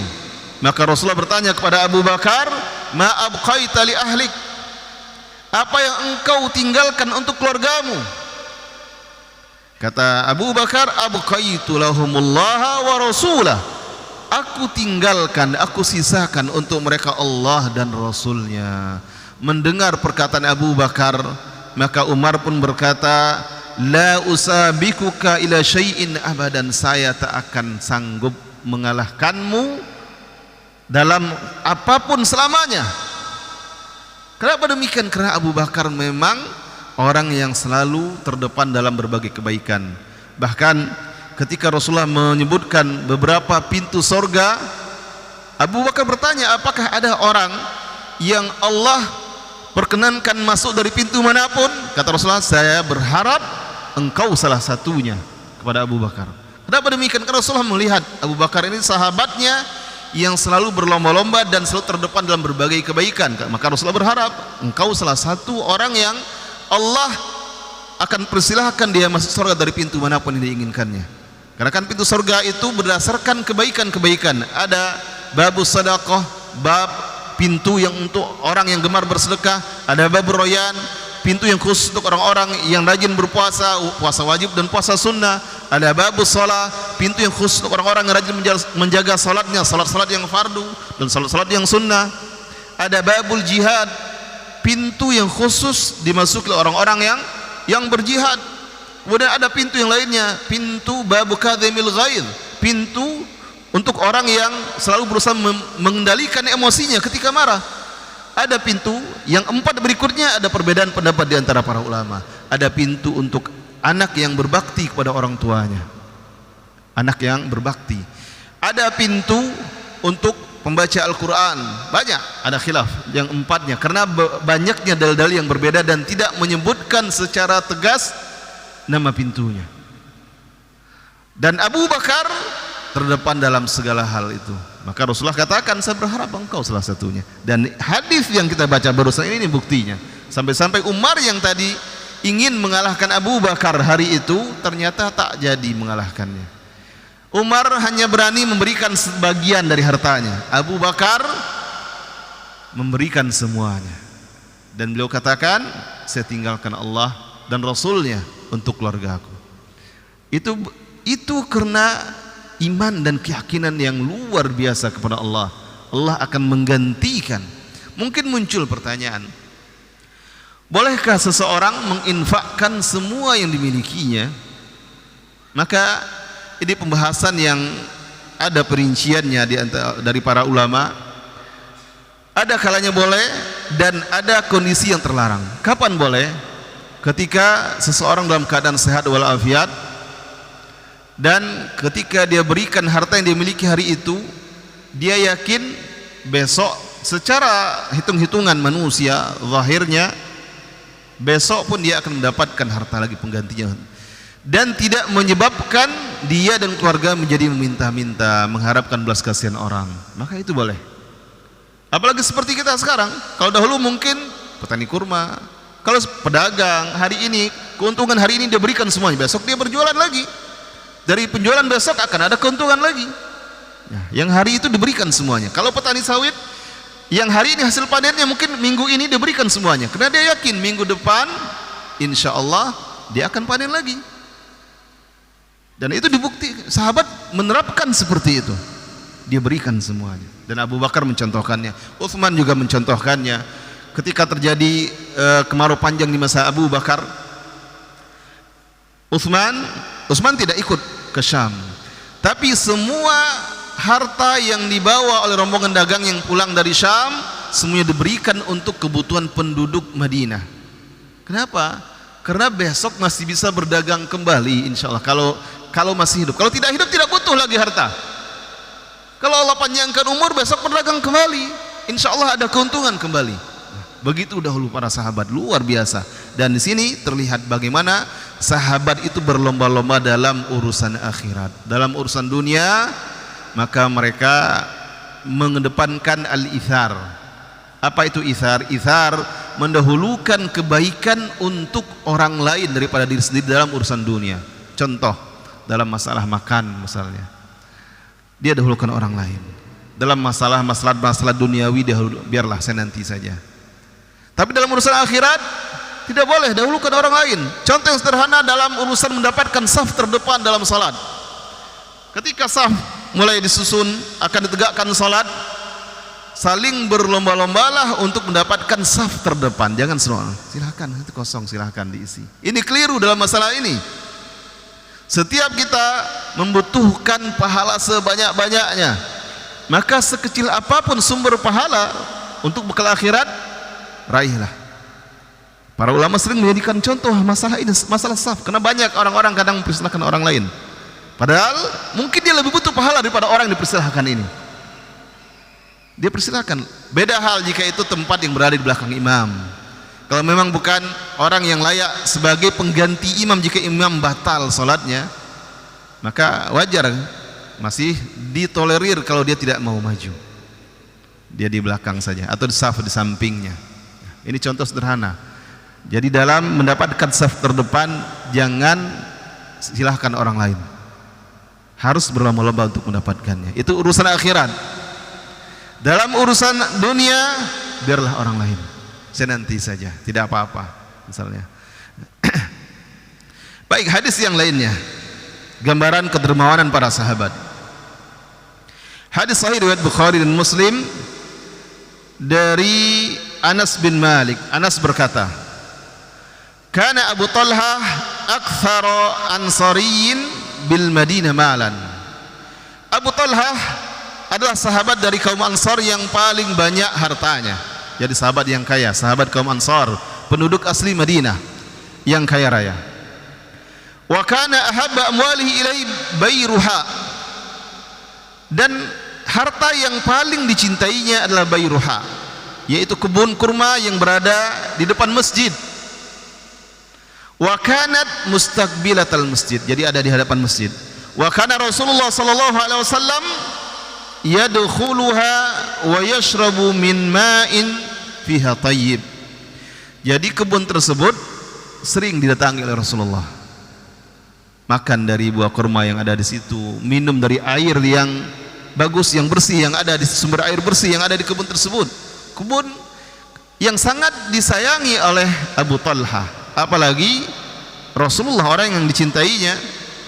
Maka Rasulullah bertanya kepada Abu Bakar, ma abqaita li ahlik, apa yang engkau tinggalkan untuk keluargamu? Kata Abu Bakar, abqaitu lahumullaha wa rasulah, aku tinggalkan, aku sisakan untuk mereka Allah dan Rasulnya. Mendengar perkataan Abu Bakar, maka Umar pun berkata, la usabikuka ila syai'in abadan, saya tak akan sanggup mengalahkanmu dalam apapun selamanya. Kenapa demikian? Karena Abu Bakar memang orang yang selalu terdepan dalam berbagai kebaikan. Bahkan ketika Rasulullah menyebutkan beberapa pintu sorga, Abu Bakar bertanya, apakah ada orang yang Allah perkenankan masuk dari pintu manapun? Kata Rasulullah, saya berharap engkau salah satunya. Kepada Abu Bakar. Kenapa demikian? Karena Rasulullah melihat Abu Bakar ini sahabatnya yang selalu berlomba-lomba dan selalu terdepan dalam berbagai kebaikan. Maka Rasulullah berharap engkau salah satu orang yang Allah akan persilahkan dia masuk surga dari pintu manapun yang diinginkannya. Karena kan pintu surga itu berdasarkan kebaikan-kebaikan. Ada babus sedekah, bab pintu yang untuk orang yang gemar bersedekah. Ada bab royan, pintu yang khusus untuk orang-orang yang rajin berpuasa, puasa wajib dan puasa sunnah. Ada babus shalah, pintu yang khusus untuk orang-orang yang rajin menjaga salatnya, salat-salat yang fardu dan salat-salat yang sunnah. Ada babul jihad, pintu yang khusus dimasuki oleh orang-orang yang berjihad. Kemudian ada pintu yang lainnya, pintu babu kadhimil ghaidh, pintu untuk orang yang selalu berusaha mengendalikan emosinya ketika marah. Ada pintu yang 4 berikutnya, ada perbedaan pendapat di antara para ulama. Ada pintu untuk anak yang berbakti kepada orang tuanya, anak yang berbakti. Ada pintu untuk pembaca Al-Quran, banyak, ada khilaf yang 4-nya karena banyaknya dalil-dalil yang berbeda dan tidak menyebutkan secara tegas nama pintunya. Dan Abu Bakar terdepan dalam segala hal itu. Maka Rasulullah katakan, saya berharap engkau salah satunya. Dan hadis yang kita baca barusan ini buktinya. Sampai-sampai Umar yang tadi ingin mengalahkan Abu Bakar hari itu ternyata tak jadi mengalahkannya. Umar hanya berani memberikan sebagian dari hartanya, Abu Bakar memberikan semuanya. Dan beliau katakan, saya tinggalkan Allah dan Rasulnya untuk keluargaku. Itu karena iman dan keyakinan yang luar biasa kepada Allah. Allah akan menggantikan. Mungkin muncul pertanyaan, bolehkah seseorang menginfakkan semua yang dimilikinya? Maka ini pembahasan yang ada perinciannya dari para ulama. Ada kalanya boleh dan ada kondisi yang terlarang. Kapan boleh? Ketika seseorang dalam keadaan sehat walafiat, dan ketika dia berikan harta yang dia miliki hari itu, dia yakin besok secara hitung-hitungan manusia zahirnya besok pun dia akan mendapatkan harta lagi penggantinya, dan tidak menyebabkan dia dan keluarga menjadi meminta-minta, mengharapkan belas kasihan orang, maka itu boleh. Apalagi seperti kita sekarang. Kalau dahulu mungkin petani kurma, kalau pedagang hari ini keuntungan hari ini dia berikan semuanya, besok dia berjualan lagi, dari penjualan besok akan ada keuntungan lagi. Nah, yang hari itu diberikan semuanya. Kalau petani sawit yang hari ini hasil panennya mungkin minggu ini diberikan semuanya, karena dia yakin minggu depan insya Allah dia akan panen lagi. Dan itu dibukti, sahabat menerapkan seperti itu, dia berikan semuanya. Dan Abu Bakar mencontohkannya, Utsman juga mencontohkannya. Ketika terjadi kemarau panjang di masa Abu Bakar, Utsman tidak ikut ke Syam, tapi semua harta yang dibawa oleh rombongan dagang yang pulang dari Syam semuanya diberikan untuk kebutuhan penduduk Madinah. Kenapa? Karena besok masih bisa berdagang kembali insya Allah kalau masih hidup. Kalau tidak hidup tidak butuh lagi harta. Kalau Allah panjangkan umur besok berdagang kembali, insya Allah ada keuntungan kembali. Begitu dahulu para sahabat, luar biasa. Dan di sini terlihat bagaimana sahabat itu berlomba-lomba dalam urusan akhirat. Dalam urusan dunia maka mereka mengedepankan al-ithar. Apa itu ithar? Ithar mendahulukan kebaikan untuk orang lain daripada diri sendiri dalam urusan dunia. Contoh dalam masalah makan misalnya, dia dahulukan orang lain. Dalam masalah duniawi biarlah saya nanti saja. Tapi dalam urusan akhirat tidak boleh dahulukan orang lain. Contoh yang sederhana dalam urusan mendapatkan saf terdepan dalam salat. Ketika saf mulai disusun akan ditegakkan salat, saling berlomba-lombalah untuk mendapatkan saf terdepan. Jangan semua silakan itu kosong, silakan diisi. Ini keliru dalam masalah ini. Setiap kita membutuhkan pahala sebanyak-banyaknya, maka sekecil apapun sumber pahala untuk bekal akhirat, raihlah. Para ulama sering menjadikan contoh masalah ini, masalah saf, karena banyak orang-orang kadang mempersilahkan orang lain, padahal mungkin dia lebih butuh pahala daripada orang yang dipersilahkan ini. Dia persilahkan. Beda hal jika itu tempat yang berada di belakang imam. Kalau memang bukan orang yang layak sebagai pengganti imam, jika imam batal salatnya, maka wajar, masih ditolerir kalau dia tidak mau maju, dia di belakang saja atau di saf di sampingnya. Ini contoh sederhana. Jadi dalam mendapatkan saf terdepan jangan silahkan orang lain, harus berlomba-lomba untuk mendapatkannya. Itu urusan akhirat. Dalam urusan dunia biarlah orang lain, saya nanti saja, tidak apa-apa misalnya. Baik, hadis yang lainnya gambaran kedermawanan para sahabat. Hadis sahih riwayat Bukhari dan Muslim dari Anas bin Malik. Anas berkata, kana Abu Talha aktsara ansariyin bil Madinah malan. Abu Talha adalah sahabat dari kaum Ansar yang paling banyak hartanya. Jadi sahabat yang kaya, sahabat kaum Ansar, penduduk asli Madinah yang kaya raya. Wa kana ahabba amwalihi ilai bayruha. Dan harta yang paling dicintainya adalah bayruha, yaitu kebun kurma yang berada di depan masjid. Wa kanat mustaqbilatal masjid, jadi ada di hadapan masjid. Wa kana Rasulullah sallallahu alaihi wasallam yadkhuluha wa yashrabu min ma'in fiha tayyib. Jadi kebun tersebut sering didatangi oleh Rasulullah, makan dari buah kurma yang ada di situ, minum dari air yang bagus, yang bersih, yang ada di sumber air bersih yang ada di kebun tersebut. Kebun yang sangat disayangi oleh Abu Talha, apalagi Rasulullah, orang yang dicintainya,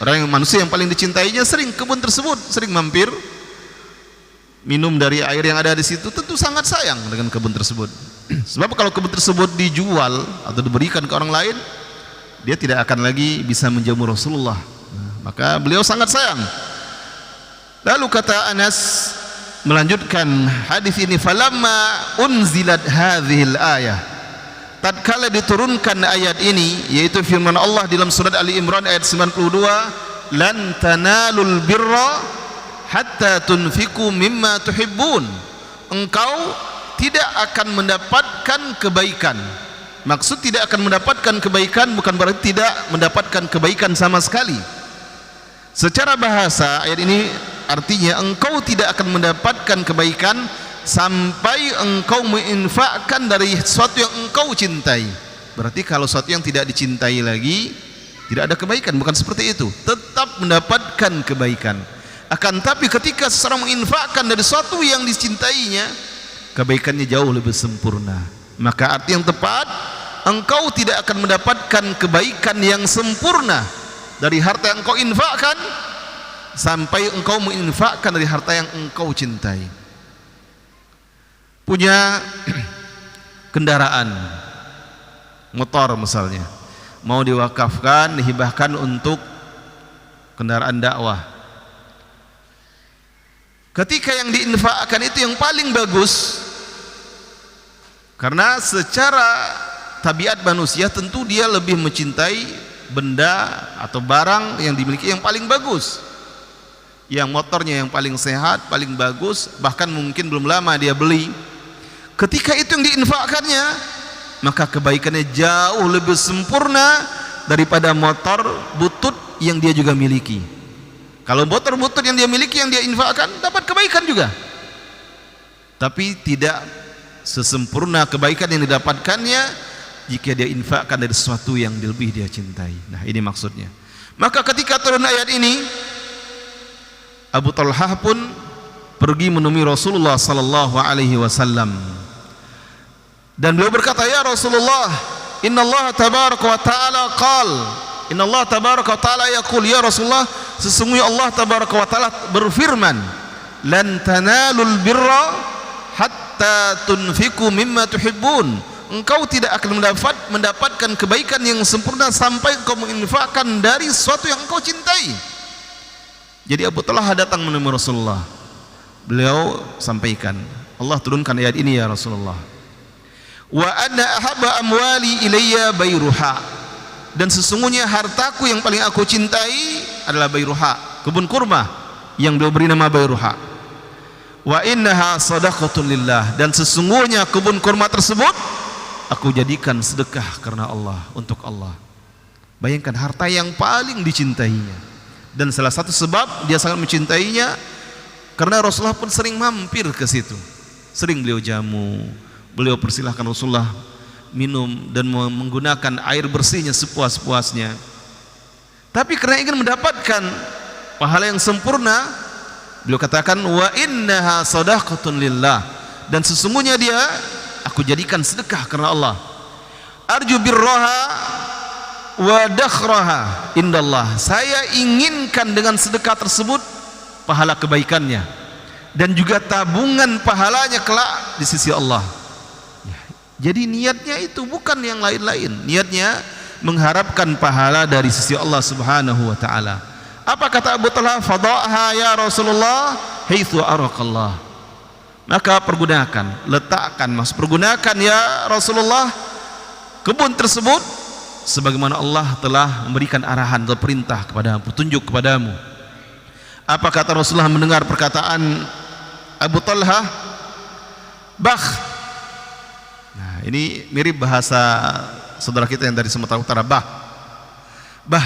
orang yang manusia yang paling dicintainya, sering kebun tersebut, sering mampir minum dari air yang ada di situ. Tentu sangat sayang dengan kebun tersebut. Sebab kalau kebun tersebut dijual atau diberikan ke orang lain, dia tidak akan lagi bisa menjamu Rasulullah. Maka beliau sangat sayang. Lalu kata Anas melanjutkan hadis ini, falamma unzilat hadhil ayah, tatkala diturunkan ayat ini, yaitu firman Allah dalam surat Ali Imran ayat 92, lan tanalul birra hatta tunfiku mimma tuhibbun. Engkau tidak akan mendapatkan kebaikan. Maksud tidak akan mendapatkan kebaikan bukan berarti tidak mendapatkan kebaikan sama sekali. Secara bahasa ayat ini artinya engkau tidak akan mendapatkan kebaikan sampai engkau menginfakkan dari sesuatu yang engkau cintai. Berarti kalau sesuatu yang tidak dicintai lagi tidak ada kebaikan, bukan seperti itu. Tetap mendapatkan kebaikan. Akan tapi ketika seseorang menginfakkan dari sesuatu yang dicintainya, kebaikannya jauh lebih sempurna. Maka arti yang tepat, engkau tidak akan mendapatkan kebaikan yang sempurna dari harta yang engkau infakkan sampai engkau menginfakkan dari harta yang engkau cintai. Punya kendaraan motor misalnya, mau diwakafkan, dihibahkan untuk kendaraan dakwah. Ketika yang diinfakkan itu yang paling bagus, karena secara tabiat manusia tentu dia lebih mencintai benda atau barang yang dimiliki yang paling bagus, yang motornya yang paling sehat, paling bagus, bahkan mungkin belum lama dia beli. Ketika itu yang diinfakkannya, maka kebaikannya jauh lebih sempurna daripada motor butut yang dia juga miliki. Kalau motor butut yang dia miliki, yang dia infakkan, dapat kebaikan juga, tapi tidak sesempurna kebaikan yang didapatkannya jika dia infakkan dari sesuatu yang lebih dia cintai. Nah, ini maksudnya. Maka ketika turun ayat ini, Abu Talhah pun pergi menemui Rasulullah sallallahu alaihi wasallam, dan beliau berkata, ya Rasulullah, innallaha tabaraka wa ta'ala qala, innallaha tabaraka wa ta'ala yaqul, ya Rasulullah, sesungguhnya Allah tabaraka wa ta'ala berfirman, lan tanalul birra hatta tunfiku mimma tuhibbun, engkau tidak akan mendapatkan kebaikan yang sempurna sampai engkau menginfakkan dari sesuatu yang engkau cintai. Jadi Abu Talhah datang menemui Rasulullah, beliau sampaikan, Allah turunkan ayat ini ya Rasulullah, wa anna ahabba amwali ilayya bayruha, dan sesungguhnya hartaku yang paling aku cintai adalah bayruha, kebun kurma yang beliau beri nama bayruha. Wa innaha sadaqatun lillah, dan sesungguhnya kebun kurma tersebut aku jadikan sedekah karena Allah, untuk Allah. Bayangkan harta yang paling dicintainya, dan salah satu sebab dia sangat mencintainya karena Rasulullah pun sering mampir ke situ, sering beliau jamu, beliau persilahkan Rasulullah minum dan menggunakan air bersihnya sepuas-puasnya. Tapi karena ingin mendapatkan pahala yang sempurna, beliau katakan, wa innaha sadaqatun lillah, dan sesungguhnya dia aku jadikan sedekah karena Allah. Arju birraha wa dakhraha indallah, saya inginkan dengan sedekah tersebut pahala kebaikannya dan juga tabungan pahalanya kelak di sisi Allah. Jadi niatnya itu bukan yang lain-lain, niatnya mengharapkan pahala dari sisi Allah subhanahu wa ta'ala. Apa kata Abu Talhah? Fada'ha ya Rasulullah haitsu arakallah, maka pergunakan, letakkan, pergunakan ya Rasulullah kebun tersebut sebagaimana Allah telah memberikan arahan atau perintah kepadamu, petunjuk kepadamu. Apa kata Rasulullah mendengar perkataan Abu Talhah? Bakh. Nah, ini mirip bahasa saudara kita yang dari Sumatera Utara, bah. Bah.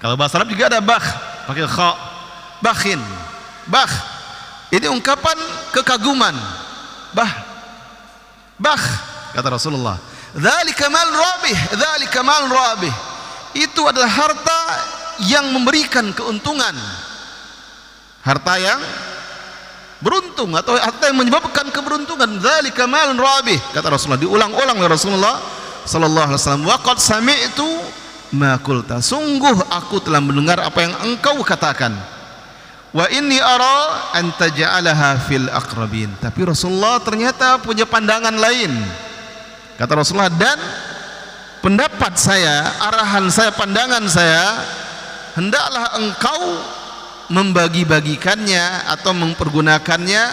Kalau bahasa Arab juga ada bah, pakai kha. Bakhin. Bah. Ini ungkapan kekaguman. Bah. Bah, kata Rasulullah. Dzalika mal rabih, dzalika mal rabih. Itu adalah harta yang memberikan keuntungan. Harta yang beruntung atau harta yang menyebabkan keberuntungan. Dzalika mal rabih, kata Rasulullah. Diulang-ulang oleh Rasulullah sallallahu alaihi wasallam. Wa qad sami'tu ma qulta, sungguh aku telah mendengar apa yang engkau katakan. Wa inni ara an taj'alaha fil aqrabin, tapi Rasulullah ternyata punya pandangan lain. Kata Rasulullah, dan pendapat saya, arahan saya, pandangan saya, hendaklah engkau membagi-bagikannya atau mempergunakannya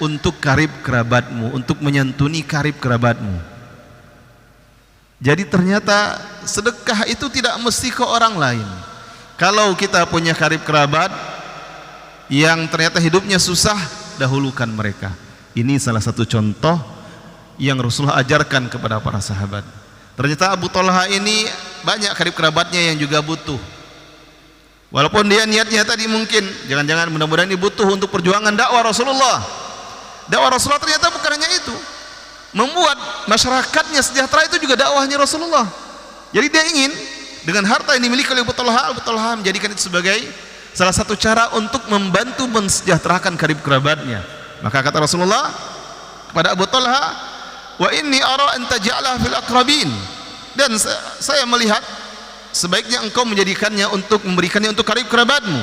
untuk karib kerabatmu, untuk menyantuni karib kerabatmu. Jadi ternyata sedekah itu tidak mesti ke orang lain. Kalau kita punya karib kerabat yang ternyata hidupnya susah, dahulukan mereka. Ini salah satu contoh yang Rasulullah ajarkan kepada para sahabat. Ternyata Abu Talhah ini banyak karib kerabatnya yang juga butuh. Walaupun dia niatnya tadi mungkin jangan-jangan mudah-mudahan ini butuh untuk perjuangan dakwah Rasulullah. Dakwah Rasulullah ternyata bukan hanya itu. Membuat masyarakatnya sejahtera itu juga dakwahnya Rasulullah. Jadi dia ingin dengan harta yang dimiliki oleh Abu Talhah menjadikan itu sebagai salah satu cara untuk membantu mensejahterakan karib kerabatnya. Maka kata Rasulullah kepada Abu Talhah, wa inni ara an taj'alaha fil aqrabin, dan saya melihat sebaiknya engkau menjadikannya untuk memberikannya untuk karib kerabatmu.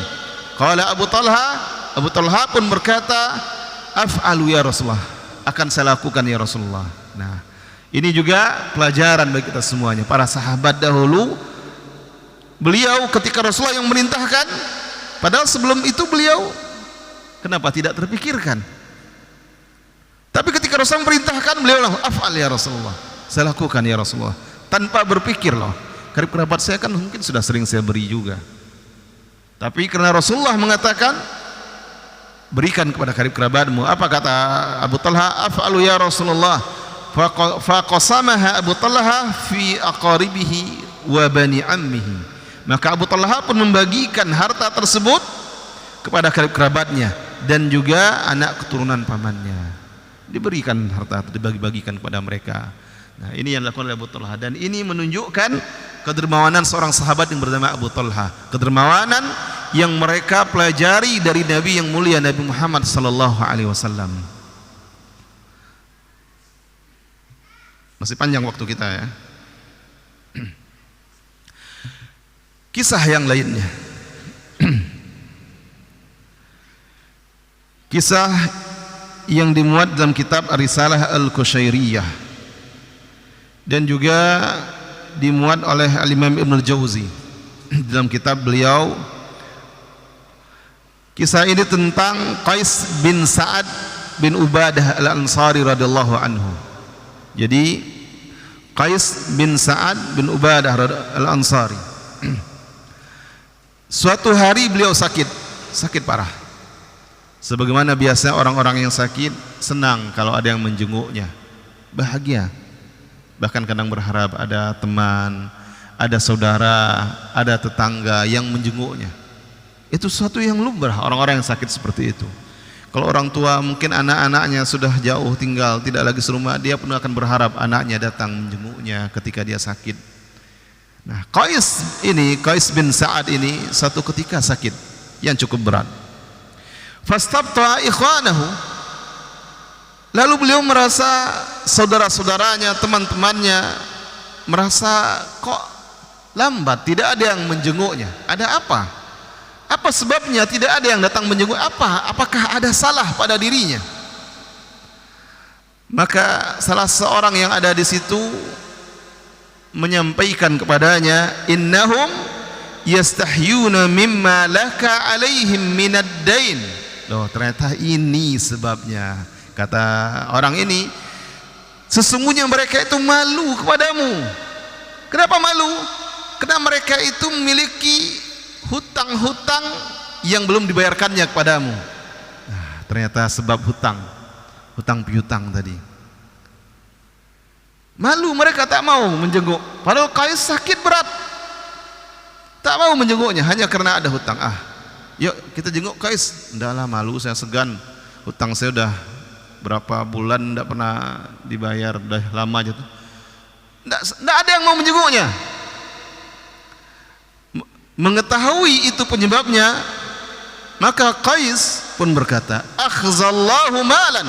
Qala Abu Talhah pun berkata, af'alu ya Rasulullah, akan saya lakukan ya Rasulullah. Nah, ini juga pelajaran bagi kita semuanya. Para sahabat dahulu, beliau ketika Rasulullah yang merintahkan, padahal sebelum itu beliau kenapa tidak terpikirkan? Tapi ketika Rasulullah perintahkan, beliau langsung af'al ya Rasulullah, saya lakukan ya Rasulullah, tanpa berpikir loh, karib kerabat saya kan mungkin sudah sering saya beri juga, tapi karena Rasulullah mengatakan berikan kepada karib kerabatmu. Apa kata Abu Talha? Af'alu ya Rasulullah. Faqasamaha Abu Talha fi aqaribihi wa bani ammihi. Maka Abu Talha pun membagikan harta tersebut kepada karib kerabatnya dan juga anak keturunan pamannya. Diberikan harta itu, dibagi-bagikan kepada mereka. Nah, ini yang dilakukan oleh Abu Talha, dan ini menunjukkan kedermawanan seorang sahabat yang bernama Abu Talha, kedermawanan yang mereka pelajari dari Nabi yang mulia, Nabi Muhammad sallallahu alaihi wasallam. Masih panjang waktu kita ya. Kisah yang lainnya, kisah yang dimuat dalam kitab Ar-Risalah Al-Qushairiyah dan juga dimuat oleh Al-Imam Ibn Al-Jawzi dalam kitab beliau. Kisah ini tentang Qais bin Sa'ad bin Ubadah Al-Ansari radhiyallahu anhu. Jadi Qais bin Sa'ad bin Ubadah Al-Ansari, suatu hari beliau sakit parah. Sebagaimana biasa orang-orang yang sakit senang kalau ada yang menjenguknya, bahagia, bahkan kadang berharap ada teman, ada saudara, ada tetangga yang menjenguknya. Itu sesuatu yang lumrah orang-orang yang sakit seperti itu. Kalau orang tua mungkin anak-anaknya sudah jauh tinggal, tidak lagi serumah, dia pun akan berharap anaknya datang menjenguknya ketika dia sakit. Nah, Qais bin Sa'ad ini satu ketika sakit yang cukup berat. Fastabta ikhwanahu, lalu beliau merasa saudara-saudaranya, teman-temannya merasa kok lambat, tidak ada yang menjenguknya. Ada apa? Apa sebabnya tidak ada yang datang menjenguk? Apakah ada salah pada dirinya? Maka salah seorang yang ada di situ menyampaikan kepadanya, innahum yastahyuna mimma laka alaihim minad dain. Loh, ternyata ini sebabnya, kata orang ini, sesungguhnya mereka itu malu kepadamu. Kenapa malu? Karena mereka itu memiliki hutang-hutang yang belum dibayarkannya kepadamu. Nah, ternyata sebab hutang piutang tadi. Malu, mereka tak mau menjenguk. Padahal Qais sakit berat, tak mau menjenguknya hanya karena ada hutang. Yuk kita jenguk Qais. Ndaklah, malu, saya segan. Hutang saya udah berapa bulan tidak pernah dibayar, udah lama aja tuh. Nggak ada yang mau menjenguknya. Mengetahui itu penyebabnya, maka Qais pun berkata, akhzallahu malan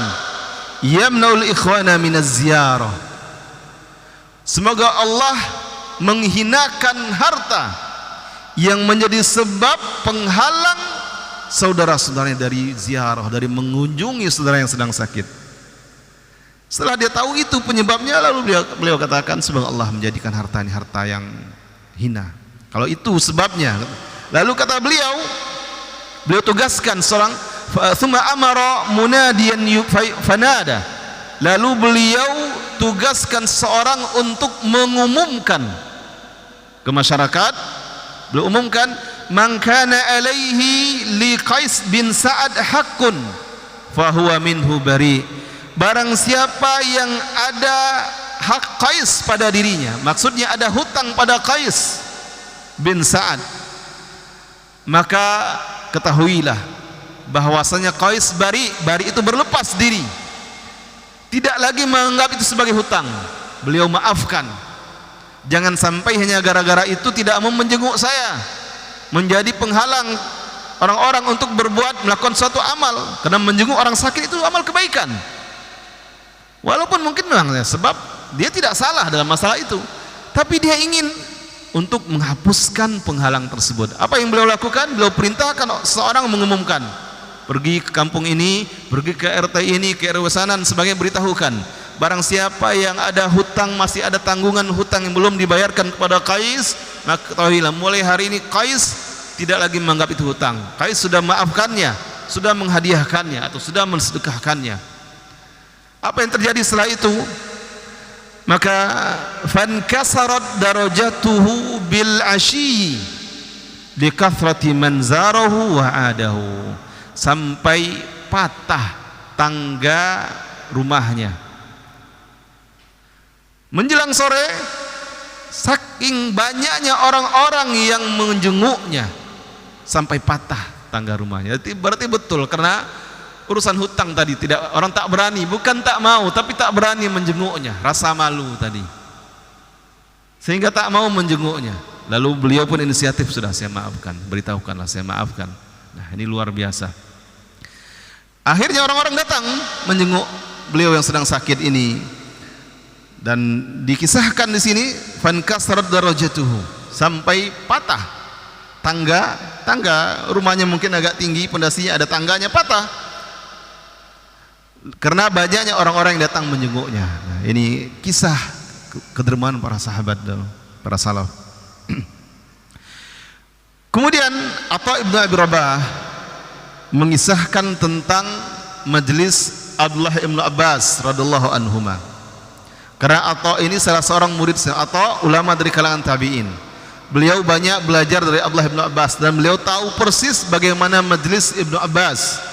yamnaul ikhwana minaz ziyarah. Semoga Allah menghinakan harta yang menjadi sebab penghalang saudara-saudaranya dari ziarah, dari mengunjungi saudara yang sedang sakit. Setelah dia tahu itu penyebabnya, lalu beliau katakan, semoga Allah menjadikan harta ini harta yang hina. Kalau itu sebabnya, lalu kata beliau tugaskan seorang, thumma amara munadiyan fanada, lalu beliau tugaskan seorang untuk mengumumkan ke masyarakat. Beliau umumkan, man kana alaihi li Qais bin Sa'ad haqqun fahuwa minhu bari. Barang siapa yang ada hak Qais pada dirinya, maksudnya ada hutang pada Qais bin Sa'ad, maka ketahuilah bahwasanya Qais bari itu berlepas diri, tidak lagi menganggap itu sebagai hutang. Beliau maafkan. Jangan sampai hanya gara-gara itu tidak mau menjenguk saya, menjadi penghalang orang-orang untuk melakukan suatu amal. Karena menjenguk orang sakit itu amal kebaikan, walaupun mungkin memang sebab dia tidak salah dalam masalah itu, tapi dia ingin untuk menghapuskan penghalang tersebut. Apa yang beliau lakukan? Beliau perintahkan seorang mengumumkan, pergi ke kampung ini, pergi ke RT ini, ke RW sana, sebagai beritahukan, barang siapa yang ada hutang, masih ada tanggungan hutang yang belum dibayarkan kepada Qais, maka ketahuilah mulai hari ini Qais tidak lagi menganggap itu hutang. Qais sudah maafkannya, sudah menghadiahkannya atau sudah mensedekahkannya. Apa yang terjadi setelah itu? Maka fankasarat darajatuhu bil asyi li kathrati man zarahu wa adahu, sampai patah tangga rumahnya. Menjelang sore, saking banyaknya orang-orang yang menjenguknya, sampai patah tangga rumahnya. Berarti betul, karena urusan hutang tadi, orang tak berani, bukan tak mau, tapi tak berani menjenguknya, rasa malu tadi, sehingga tak mau menjenguknya. Lalu beliau pun inisiatif, sudah saya maafkan, beritahukanlah saya maafkan. Nah, ini luar biasa. Akhirnya orang-orang datang menjenguk beliau yang sedang sakit ini, dan dikisahkan di sini fankasarat darajatuhu, sampai patah tangga rumahnya, mungkin agak tinggi pondasinya, ada tangganya, patah karena banyaknya orang-orang yang datang menjenguknya. Nah, ini kisah kedermawan para sahabat dan para salaf. Kemudian Atha ibnu Abi Rabah mengisahkan tentang majelis Abdullah ibnu Abbas radhiyallahu anhuma. Karena Atha ini salah seorang murid Atha, ulama dari kalangan tabi'in. Beliau banyak belajar dari Abdullah ibnu Abbas dan beliau tahu persis bagaimana majelis Ibnu Abbas.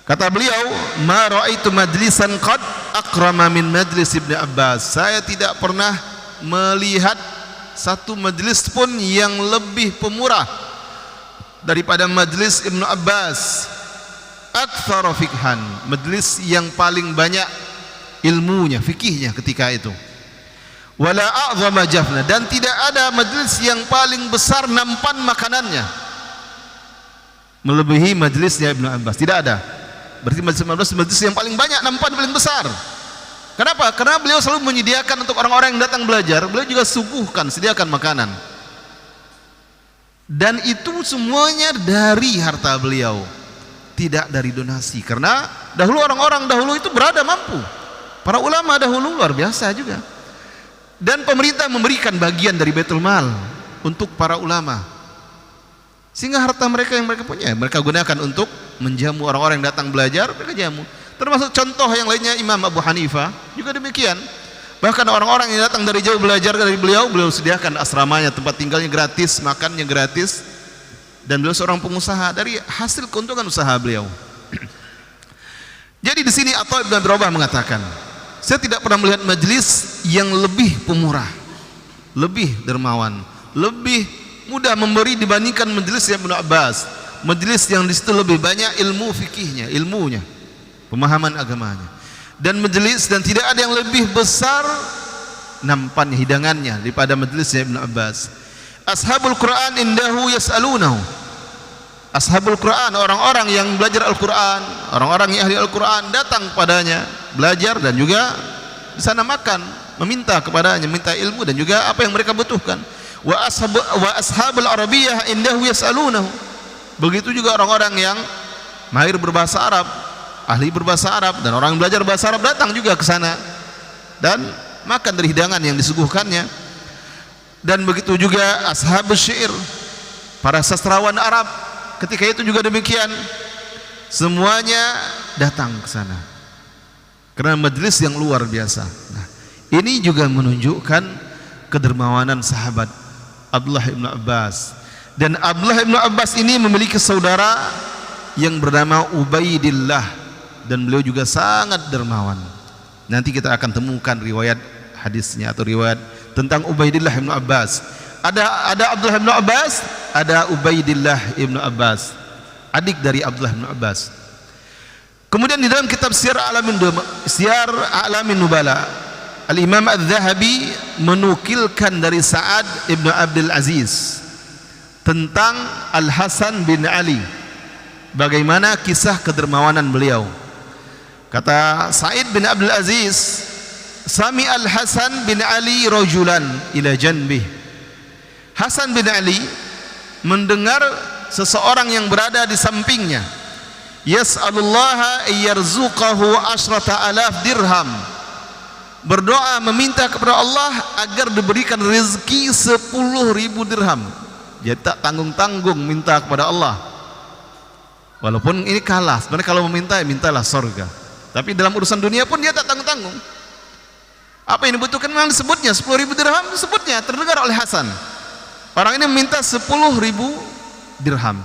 Kata beliau, ma ra'aitu majlisan qad akrama min majlis Ibnu Abbas. Saya tidak pernah melihat satu majlis pun yang lebih pemurah daripada majlis Ibnu Abbas. Aktsara fikhan, majlis yang paling banyak ilmunya, fikihnya ketika itu. Wala a'zama jafna, dan tidak ada majlis yang paling besar nampan makanannya melebihi majlisnya Ibnu Abbas. Tidak ada. Berarti majlis yang paling banyak, nampan paling besar. Kenapa? Karena beliau selalu menyediakan untuk orang-orang yang datang belajar. Beliau juga suguhkan, sediakan makanan. Dan itu semuanya dari harta beliau, tidak dari donasi. Karena dahulu orang-orang dahulu itu berada mampu. Para ulama dahulu luar biasa juga. Dan pemerintah memberikan bagian dari Baitul Mal untuk para ulama, sehingga harta mereka yang mereka punya, mereka gunakan untuk menjamu orang-orang yang datang belajar, mereka jamu. Termasuk contoh yang lainnya Imam Abu Hanifah juga demikian. Bahkan orang-orang yang datang dari jauh belajar dari beliau, beliau sediakan asramanya, tempat tinggalnya gratis, makannya gratis. Dan beliau seorang pengusaha dari hasil keuntungan usaha beliau. Jadi di sini Atha ibnu Abi Rabah mengatakan, saya tidak pernah melihat majelis yang lebih pemurah, lebih dermawan, lebih mudah memberi dibandingkan majelis Ibnu Abbas. Majelis yang di situ lebih banyak ilmu fikihnya, ilmunya, pemahaman agamanya. Dan majelis, dan tidak ada yang lebih besar nampannya, hidangannya daripada majelisnya Ibnu Abbas. Ashabul Quran indahu yas'alunahu. Ashabul Quran, orang-orang yang belajar Al-Quran, orang-orang yang ahli Al-Quran datang padanya belajar dan juga di sana makan, meminta kepadanya, minta ilmu dan juga apa yang mereka butuhkan. Wa ashabul Arabiyah indahu yas'alunahu. Begitu juga orang-orang yang mahir berbahasa Arab, ahli berbahasa Arab, dan orang yang belajar bahasa Arab datang juga ke sana dan makan dari hidangan yang disuguhkannya. Dan begitu juga ashabus syair, para sastrawan Arab ketika itu juga demikian, semuanya datang ke sana karena majelis yang luar biasa. Nah, ini juga menunjukkan kedermawanan sahabat Abdullah ibnu Abbas. Dan Abdullah ibnu Abbas ini memiliki saudara yang bernama Ubaidillah, dan beliau juga sangat dermawan. Nanti kita akan temukan riwayat hadisnya atau riwayat tentang Ubaidillah ibnu Abbas. Ada Abdullah ibnu Abbas, ada Ubaidillah ibnu Abbas, adik dari Abdullah ibnu Abbas. Kemudian di dalam kitab Syiar A'lamin Nubala, Al-Imam Adz-Dzahabi menukilkan dari Sa'ad ibnu Abdul Aziz tentang Al-Hasan bin Ali, bagaimana kisah kedermawanan beliau. Kata Sa'id bin Abdul Aziz, sami Al-Hasan bin Ali rajulan ila janbih. Hasan bin Ali mendengar seseorang yang berada di sampingnya, yas'alullaha ayyarzuqahu 10,000 dirham, berdoa meminta kepada Allah agar diberikan rezeki 10.000 dirham. Dia tak tanggung-tanggung minta kepada Allah, walaupun ini kalah. Sebenarnya kalau meminta, mintalah sorga, tapi dalam urusan dunia pun dia tak tanggung-tanggung. Apa yang dibutuhkan memang disebutnya 10.000 dirham, disebutnya terdengar oleh Hasan. Orang ini meminta 10.000 dirham.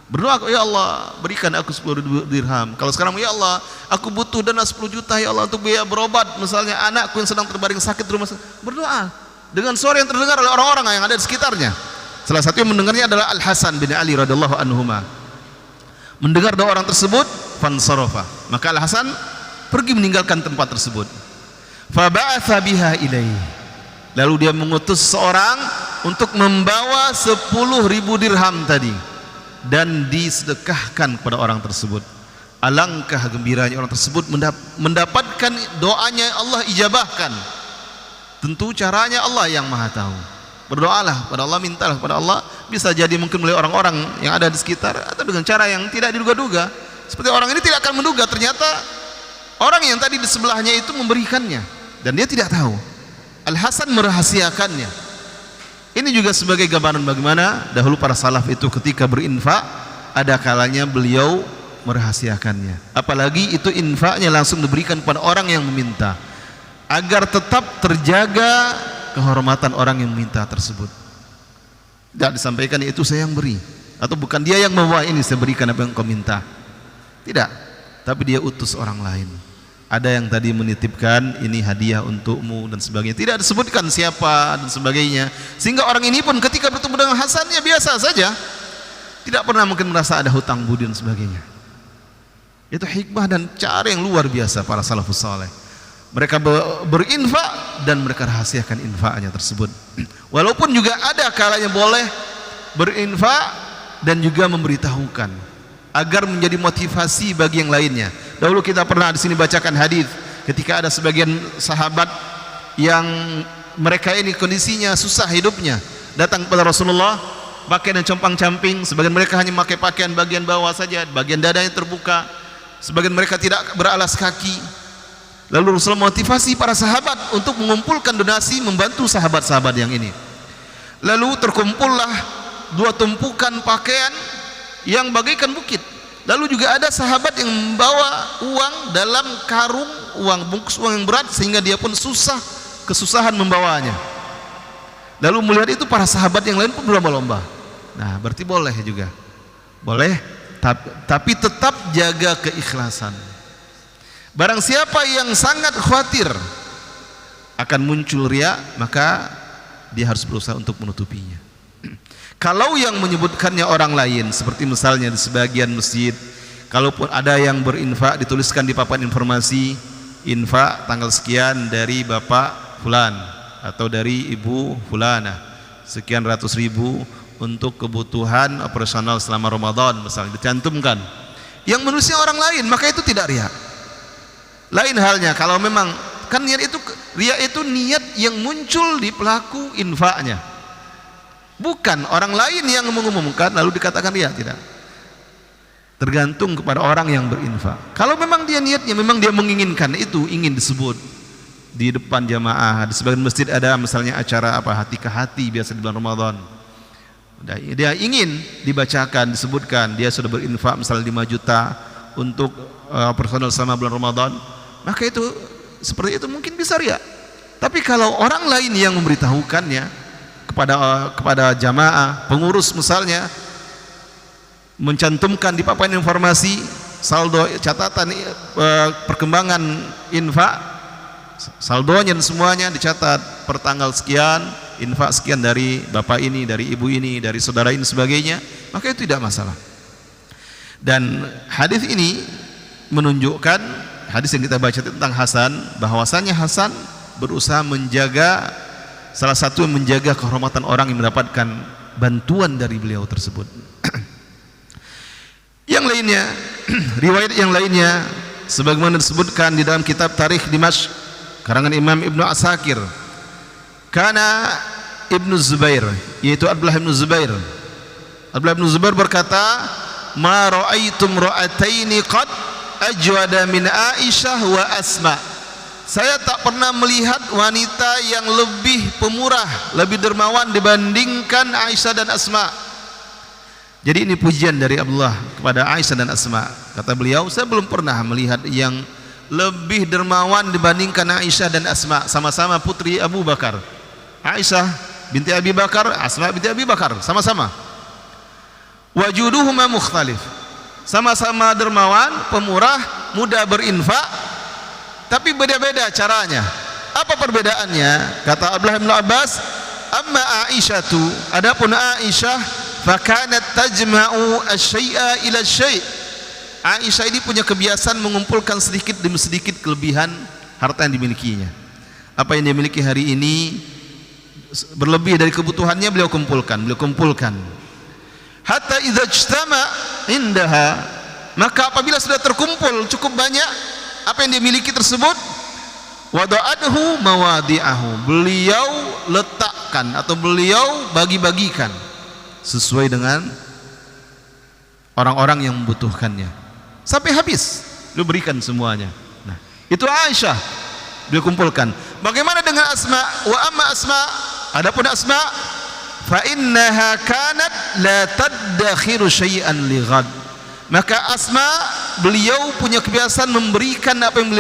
Berdoa, ya Allah berikan aku 10.000 dirham. Kalau sekarang, ya Allah aku butuh dana 10 juta ya Allah untuk biaya berobat misalnya anakku yang sedang terbaring sakit di rumah. Berdoa dengan suara yang terdengar oleh orang-orang yang ada di sekitarnya. Salah satu yang mendengarnya adalah Al Hasan bin Ali radhiyallahu anhuma. Mendengar doa orang tersebut, fansarafa, maka Al Hasan pergi meninggalkan tempat tersebut. Fa ba'atha biha ilaihi, lalu dia mengutus seorang untuk membawa 10.000 dirham tadi dan disedekahkan kepada orang tersebut. Alangkah gembiranya orang tersebut mendapatkan doanya Allah ijabahkan. Tentu caranya Allah yang Maha tahu. Berdoalah kepada Allah, mintalah kepada Allah, bisa jadi mungkin oleh orang-orang yang ada di sekitar atau dengan cara yang tidak diduga-duga. Seperti orang ini tidak akan menduga ternyata orang yang tadi di sebelahnya itu memberikannya dan dia tidak tahu. Al Hasan merahasiakannya. Ini juga sebagai gambaran bagaimana dahulu para salaf itu ketika berinfak ada kalanya beliau merahasiakannya. Apalagi itu infaknya langsung diberikan kepada orang yang meminta, agar tetap terjaga kehormatan orang yang meminta tersebut. Tidak disampaikan itu saya yang beri, atau bukan dia yang membawa ini saya berikan apa yang kau minta. Tidak, tapi dia utus orang lain. Ada yang tadi menitipkan ini hadiah untukmu dan sebagainya, tidak disebutkan siapa dan sebagainya, sehingga orang ini pun ketika bertemu dengan Hasan ya biasa saja, tidak pernah mungkin merasa ada hutang budi dan sebagainya. Itu hikmah dan cara yang luar biasa para salafus saleh. Mereka berinfak dan mereka rahasiakan infaknya tersebut. Walaupun juga ada kalanya boleh berinfak dan juga memberitahukan agar menjadi motivasi bagi yang lainnya. Dahulu kita pernah di sini bacakan hadis ketika ada sebagian sahabat yang mereka ini kondisinya susah hidupnya, datang kepada Rasulullah pakaian yang compang-camping. Sebagian mereka hanya memakai pakaian bagian bawah saja, bagian dadanya terbuka. Sebagian mereka tidak beralas kaki. Lalu Rasulullah motivasi para sahabat untuk mengumpulkan donasi membantu sahabat-sahabat yang ini. Lalu terkumpullah 2 tumpukan pakaian yang bagaikan bukit. Lalu juga ada sahabat yang membawa uang dalam karung, bungkus uang yang berat sehingga dia pun kesusahan membawanya. Lalu melihat itu para sahabat yang lain pun berlomba-lomba. Nah, berarti boleh juga. Boleh, tapi tetap jaga keikhlasan. Barang siapa yang sangat khawatir akan muncul riya, maka dia harus berusaha untuk menutupinya. Kalau yang menyebutkannya orang lain, seperti misalnya di sebagian masjid, kalaupun ada yang berinfak dituliskan di papan informasi, infak tanggal sekian dari Bapak Fulan atau dari Ibu Fulana, sekian ratus ribu untuk kebutuhan operasional selama Ramadan misalnya, dicantumkan. Yang menulisnya orang lain, maka itu tidak riya. Lain halnya kalau memang kan niat itu, riya itu niat yang muncul di pelaku infaknya, bukan orang lain yang mengumumkan lalu dikatakan riya. Tidak, tergantung kepada orang yang berinfak. Kalau memang dia niatnya memang dia menginginkan itu, ingin disebut di depan jamaah, di sebagian masjid ada misalnya acara apa, hati ke hati biasa di bulan Ramadan, dia ingin dibacakan, disebutkan dia sudah berinfak misalnya 5 juta untuk personal selama bulan Ramadan, maka itu seperti itu mungkin bisa riya. Tapi kalau orang lain yang memberitahukannya kepada jamaah, pengurus misalnya, mencantumkan di papan informasi saldo catatan perkembangan infak, saldonya dan semuanya dicatat per tanggal sekian, infak sekian dari bapak ini, dari ibu ini, dari saudara ini sebagainya, maka itu tidak masalah. Dan hadis ini menunjukkan, hadis yang kita baca tentang Hasan, bahwasanya Hasan berusaha menjaga, salah satu yang menjaga kehormatan orang yang mendapatkan bantuan dari beliau tersebut. Yang lainnya, riwayat yang lainnya sebagaimana disebutkan di dalam kitab Tarikh Dimashq karangan Imam Ibnu Asakir, karena Ibnu Zubair, yaitu Abdullah bin Zubair, Abdullah bin Zubair berkata, ma ra'aitum ra'ataini qad ajwada min Aisyah wa Asma. Saya tak pernah melihat wanita yang lebih pemurah, lebih dermawan dibandingkan Aisyah dan Asma. Jadi ini pujian dari Abdullah kepada Aisyah dan Asma. Kata beliau, saya belum pernah melihat yang lebih dermawan dibandingkan Aisyah dan Asma, sama-sama putri Abu Bakar. Aisyah binti Abi Bakar, Asma binti Abi Bakar, sama-sama. Wajuduhuma mukhtalif, sama-sama dermawan, pemurah, mudah berinfak, tapi beda-beda caranya. Apa perbedaannya? Kata Abdullah bin Abbas, amma Aisyatu, adapun Aisyah, fakanat tajma'u asy-syai'a ila asy-syai'. Aisyah ini punya kebiasaan mengumpulkan sedikit demi sedikit kelebihan harta yang dimilikinya. Apa yang dia miliki hari ini berlebih dari kebutuhannya, beliau kumpulkan. Hatta idza ijtama indaha, maka apabila sudah terkumpul cukup banyak apa yang dia miliki tersebut, wada'adhu mawadi'ahu, beliau letakkan atau beliau bagi-bagikan sesuai dengan orang-orang yang membutuhkannya. Sampai habis, beliau berikan semuanya. Nah, itu Aisyah, beliau kumpulkan. Bagaimana dengan Asma? Wa amma Asma, adapun Asma, fa innaha kanat la tadakhiru syai'an li ghad. Maka Asma, beliau punya kebiasaan memberikan apa yang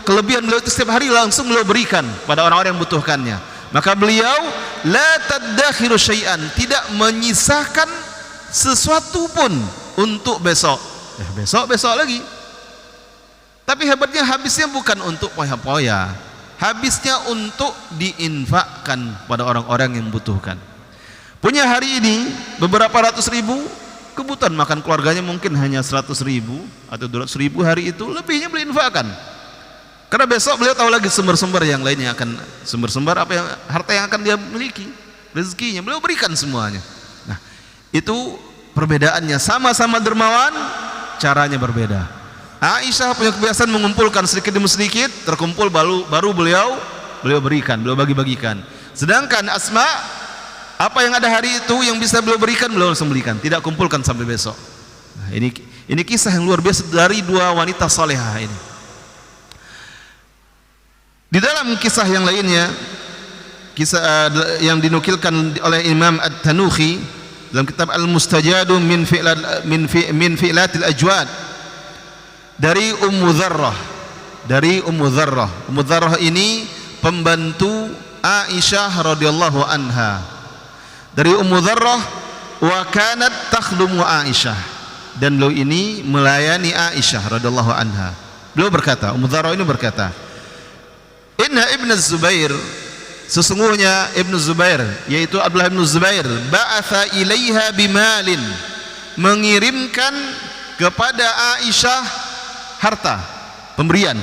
kelebihan beliau itu setiap hari langsung beliau berikan pada orang-orang yang membutuhkannya. Maka beliau la tadakhiru syai'an, tidak menyisakan sesuatu pun untuk besok. Besok lagi. Tapi hebatnya habisnya bukan untuk poya-poya, habisnya untuk diinfakkan pada orang-orang yang membutuhkan. Punya hari ini beberapa ratus ribu, kebutuhan makan keluarganya mungkin hanya 100.000 atau 200.000 hari itu, lebihnya beliau infakkan. Karena besok beliau tahu lagi sumber-sumber yang lainnya akan sumber-sumber apa yang harta yang akan dia miliki, rezekinya beliau berikan semuanya. Nah, itu perbedaannya, sama-sama dermawan, caranya berbeda. Aisyah punya kebiasaan mengumpulkan sedikit demi sedikit, terkumpul baru beliau berikan, beliau bagi-bagikan. Sedangkan Asma, apa yang ada hari itu yang bisa beliau berikan, beliau langsung berikan, tidak kumpulkan sampai besok. Nah, ini kisah yang luar biasa dari dua wanita salehah ini. Di dalam kisah yang lainnya, kisah yang dinukilkan oleh Imam At-Tanuhi dalam kitab Al-Mustajadu min fi'latil ajwad, dari Ummu Dzarrah. Ummu Dzarrah ini pembantu Aisyah radhiyallahu anha. Dari Ummu Dzarrah, wa kanat takhdumu Aisyah, dan beliau ini melayani Aisyah radhiyallahu anha. Beliau berkata, Ummu Dzarrah ini berkata, inna Ibn Zubair, sesungguhnya Ibnu Zubair, yaitu Abdullah bin Zubair, ba'atha ilaiha bimalin, mengirimkan kepada Aisyah harta, pemberian,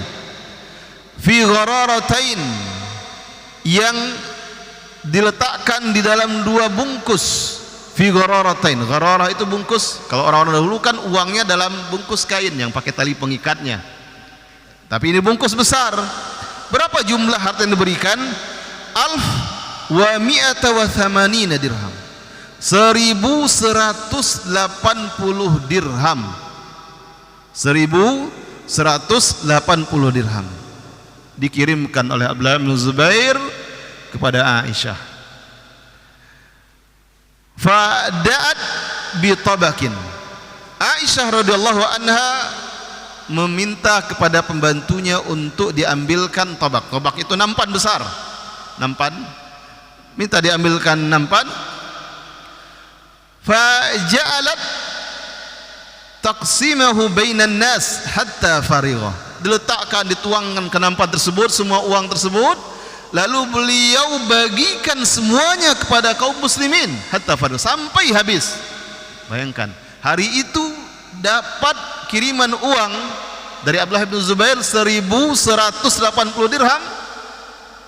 fi ghararatain, yang diletakkan di dalam dua bungkus. Fi ghararatain, ghararah itu bungkus, kalau orang-orang dahulu kan uangnya dalam bungkus kain yang pakai tali pengikatnya, tapi ini bungkus besar. Berapa jumlah harta yang diberikan? 1,180 dirham, 1.180 dirham, 1.180 dirham dikirimkan oleh Abdullah bin Zubair kepada Aisyah. Fada'at bi tabakin, Aisyah radhiyallahu anha meminta kepada pembantunya untuk diambilkan tabak. Tabak itu nampan besar, nampan, minta diambilkan nampan. Faja'alat taqsimahu bainan nas hatta farigha, diletakkan, dituangkan ke nampan tersebut semua uang tersebut, lalu beliau bagikan semuanya kepada kaum muslimin hatta farigha, sampai habis. Bayangkan, hari itu dapat kiriman uang dari Abdullah bin Zubair 1.180 dirham,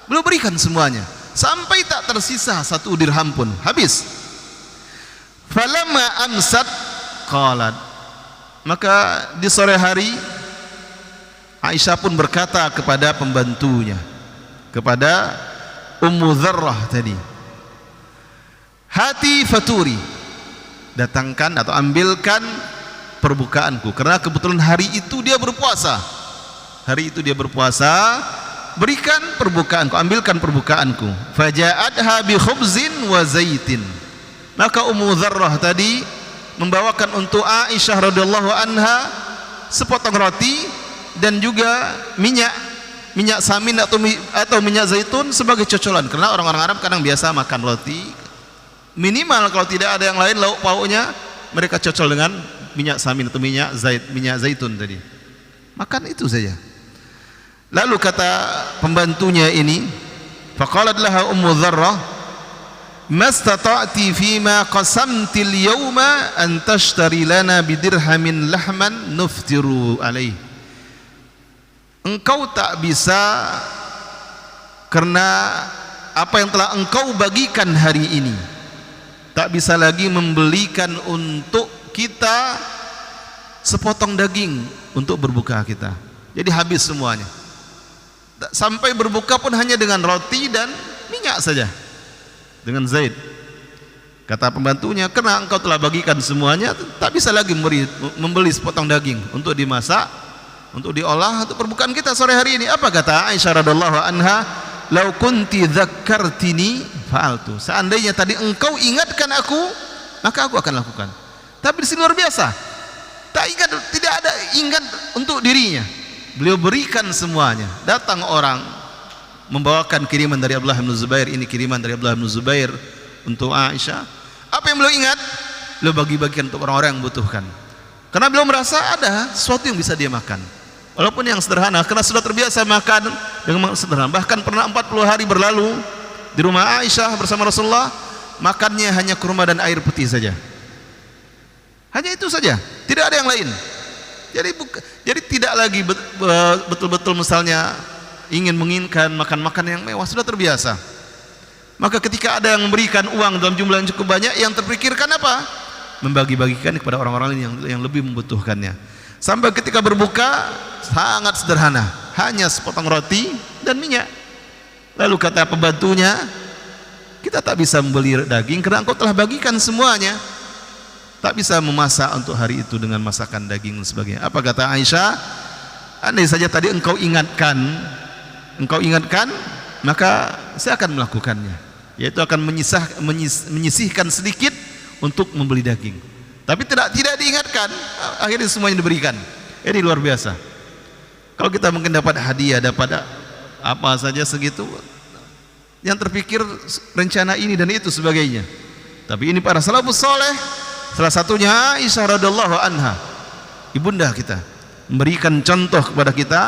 beliau berikan semuanya sampai tak tersisa satu dirham pun, habis. Falamma amsat qalat, maka di sore hari Aisyah pun berkata kepada pembantunya, kepada Ummu Dzarrah tadi, hati faturi, datangkan atau ambilkan perbukaanku, karena kebetulan hari itu dia berpuasa. Hari itu dia berpuasa, berikan perbukaanku, ambilkan perbukaanku. Faja'atha bi khubzin wa zaitin, maka Ummu Dzarrah tadi membawakan untuk Aisyah radhiyallahu anha sepotong roti dan juga minyak samin atau minyak zaitun sebagai cocolan, karena orang-orang Arab kadang biasa makan roti minimal kalau tidak ada yang lain lauk pauknya mereka cocol dengan minyak samin atau minyak zaitun tadi, makan itu saja. Lalu kata pembantunya ini, faqalat laha Ummu Dzarrah, mastata'ti fima qasamtil yawma an tashtari lana bidirhamin lahman nuftiru alaih. Engkau tak bisa karena apa yang telah engkau bagikan hari ini, tak bisa lagi membelikan untuk kita sepotong daging untuk berbuka kita. Jadi habis semuanya. Sampai berbuka pun hanya dengan roti dan minyak saja, dengan zait. Kata pembantunya, karena engkau telah bagikan semuanya, tak bisa lagi membeli sepotong daging untuk dimasak, untuk diolah untuk perbukaan kita sore hari ini. Apa kata Aisyah radhiyallahu anha? Lau kunti dzakkartini fa'altu. Seandainya tadi engkau ingatkan aku, maka aku akan lakukan. Tapi di sini luar biasa. Tak ingat, tidak ada ingat untuk dirinya. Beliau berikan semuanya. Datang orang membawakan kiriman dari Abdullah bin Zubair, ini kiriman dari Abdullah bin Zubair untuk Aisyah. Apa yang beliau ingat? Beliau bagi-bagikan untuk orang-orang yang membutuhkan. Karena beliau merasa ada sesuatu yang bisa dia makan. Walaupun yang sederhana, karena sudah terbiasa makan dengan sederhana. Bahkan pernah 40 hari berlalu di rumah Aisyah bersama Rasulullah, makannya hanya kurma dan air putih saja. Hanya itu saja, tidak ada yang lain. Jadi tidak lagi betul-betul misalnya menginginkan makan-makan yang mewah, sudah terbiasa. Maka ketika ada yang memberikan uang dalam jumlah yang cukup banyak, yang terpikirkan apa? Membagi-bagikan kepada orang-orang lain yang lebih membutuhkannya. Sampai ketika berbuka sangat sederhana, hanya sepotong roti dan minyak. Lalu kata pembantunya, kita tak bisa membeli daging karena engkau telah bagikan semuanya. Tak bisa memasak untuk hari itu dengan masakan daging dan sebagainya. Apa kata Aisyah? Andai saja tadi engkau ingatkan, maka saya akan melakukannya, yaitu akan menyisihkan sedikit untuk membeli daging. Tapi tidak diingatkan, akhirnya semuanya diberikan. Ini luar biasa. Kalau kita mungkin dapat hadiah, dapat apa saja segitu, yang terpikir rencana ini dan itu sebagainya. Tapi ini para salafus saleh, salah satunya Aisyah radhiyallahu anha, ibunda kita, memberikan contoh kepada kita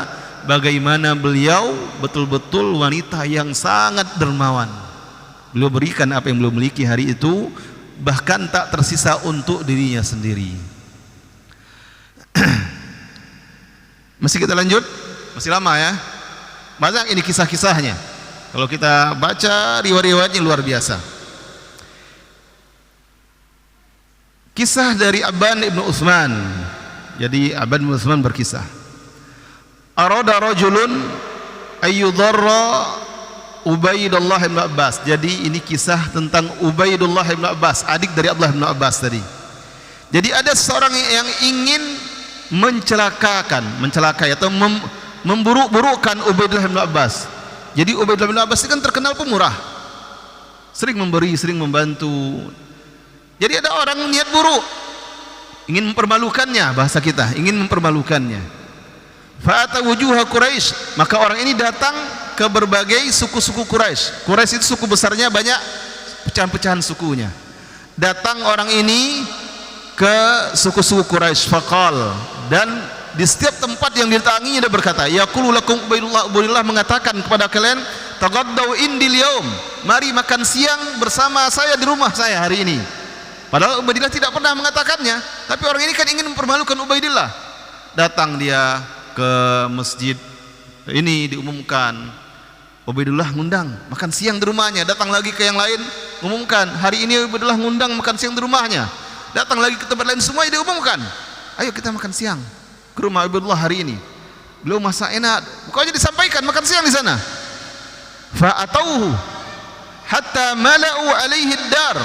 bagaimana beliau betul-betul wanita yang sangat dermawan. Beliau berikan apa yang beliau miliki hari itu, bahkan tak tersisa untuk dirinya sendiri. Masih kita lanjut? Masih lama ya? Banyak ini kisah-kisahnya. Kalau kita baca riwayat-riwayatnya luar biasa. Kisah dari Abban ibn Uthman. Jadi Abban ibn Uthman berkisah, arada rajulun ayyudarra Ubaidullah ibn Abbas. Jadi ini kisah tentang Ubaidullah ibn Abbas, adik dari Abdullah ibn Abbas tadi. Jadi ada seorang yang ingin mencelakai atau memburuk-burukkan Ubaidullah ibn Abbas. Jadi Ubaidullah ibn Abbas ini kan terkenal pemurah, sering memberi, sering membantu. Jadi ada orang niat buruk, ingin mempermalukannya, bahasa kita, ingin mempermalukannya. Fa'ata wujuha Quraisy, maka orang ini datang ke berbagai suku-suku Quraisy. Quraisy itu suku besarnya, banyak pecahan-pecahan sukunya. Datang orang ini ke suku-suku Quraisy, faqal, dan di setiap tempat yang didatanginya dia berkata, yaqulu lakum Ubaidullah mengatakan kepada kalian, taghaddaw indil yaum, mari makan siang bersama saya di rumah saya hari ini. Padahal Ubaidillah tidak pernah mengatakannya, tapi orang ini kan ingin mempermalukan Ubaidillah. Datang dia ke masjid, ini diumumkan Ubaidillah ngundang makan siang di rumahnya. Datang lagi ke yang lain, umumkan hari ini Ubaidillah ngundang makan siang di rumahnya. Datang lagi ke tempat lain, semuanya diumumkan, ayo kita makan siang ke rumah Ubaidillah hari ini. Beliau masak enak, pokoknya disampaikan makan siang di sana. Fa'atauhu hatta mala'u alaihi dar.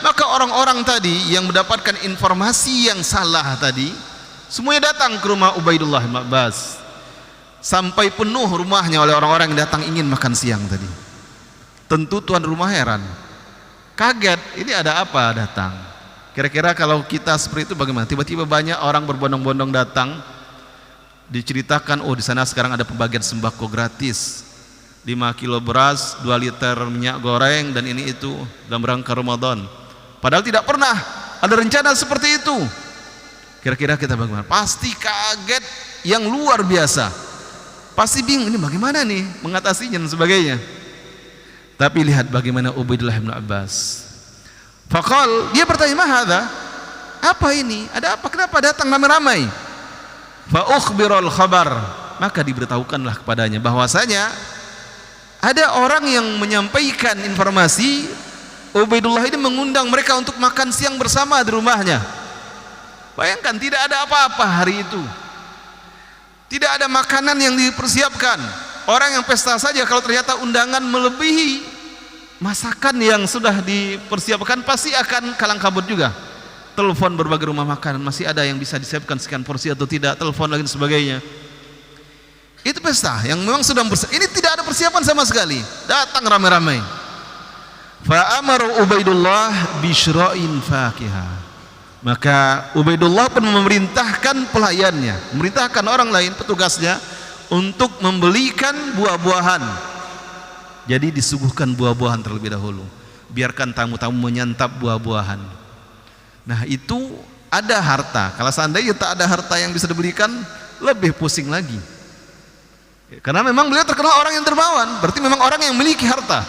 Maka orang-orang tadi yang mendapatkan informasi yang salah tadi, semuanya datang ke rumah Ubaidullah bin Abbas, sampai penuh rumahnya oleh orang-orang yang datang ingin makan siang tadi. Tentu tuan rumah heran, kaget, ini ada apa datang. Kira-kira kalau kita seperti itu bagaimana? Tiba-tiba banyak orang berbondong-bondong datang diceritakan, oh di sana sekarang ada pembagian sembako gratis, 5 kilo beras, 2 liter minyak goreng, dan ini itu dalam rangka Ramadan. Padahal tidak pernah ada rencana seperti itu. Kira-kira kita bagaimana? Pasti kaget yang luar biasa, pasti bingung, ini bagaimana nih mengatasinya dan sebagainya. Tapi lihat bagaimana Ubaidullah bin Abbas. Faqal, dia bertanya, "Ma hadza?" Apa ini? Ada apa? Kenapa datang ramai-ramai? Fa ukhbirul khabar, maka diberitahukanlah kepadanya bahwasanya ada orang yang menyampaikan informasi Ubaidullah ini mengundang mereka untuk makan siang bersama di rumahnya. Bayangkan, tidak ada apa-apa hari itu, tidak ada makanan yang dipersiapkan. Orang yang pesta saja kalau ternyata undangan melebihi masakan yang sudah dipersiapkan, pasti akan kalang kabut juga. Telepon berbagai rumah makan, masih ada yang bisa disiapkan sekian porsi atau tidak, telepon lagi dan sebagainya. Itu pesta yang memang sudah ini tidak ada persiapan sama sekali, datang ramai-ramai. Fa amara Ubaidullah bisyra'in fakihah, maka Ubaidullah pun memerintahkan pelayannya, memerintahkan orang lain, petugasnya, untuk membelikan buah-buahan. Jadi disuguhkan buah-buahan terlebih dahulu, biarkan tamu-tamu menyantap buah-buahan. Nah itu ada harta. Kalau seandainya tak ada harta yang bisa diberikan, lebih pusing lagi. Karena memang beliau terkenal orang yang dermawan, berarti memang orang yang memiliki harta.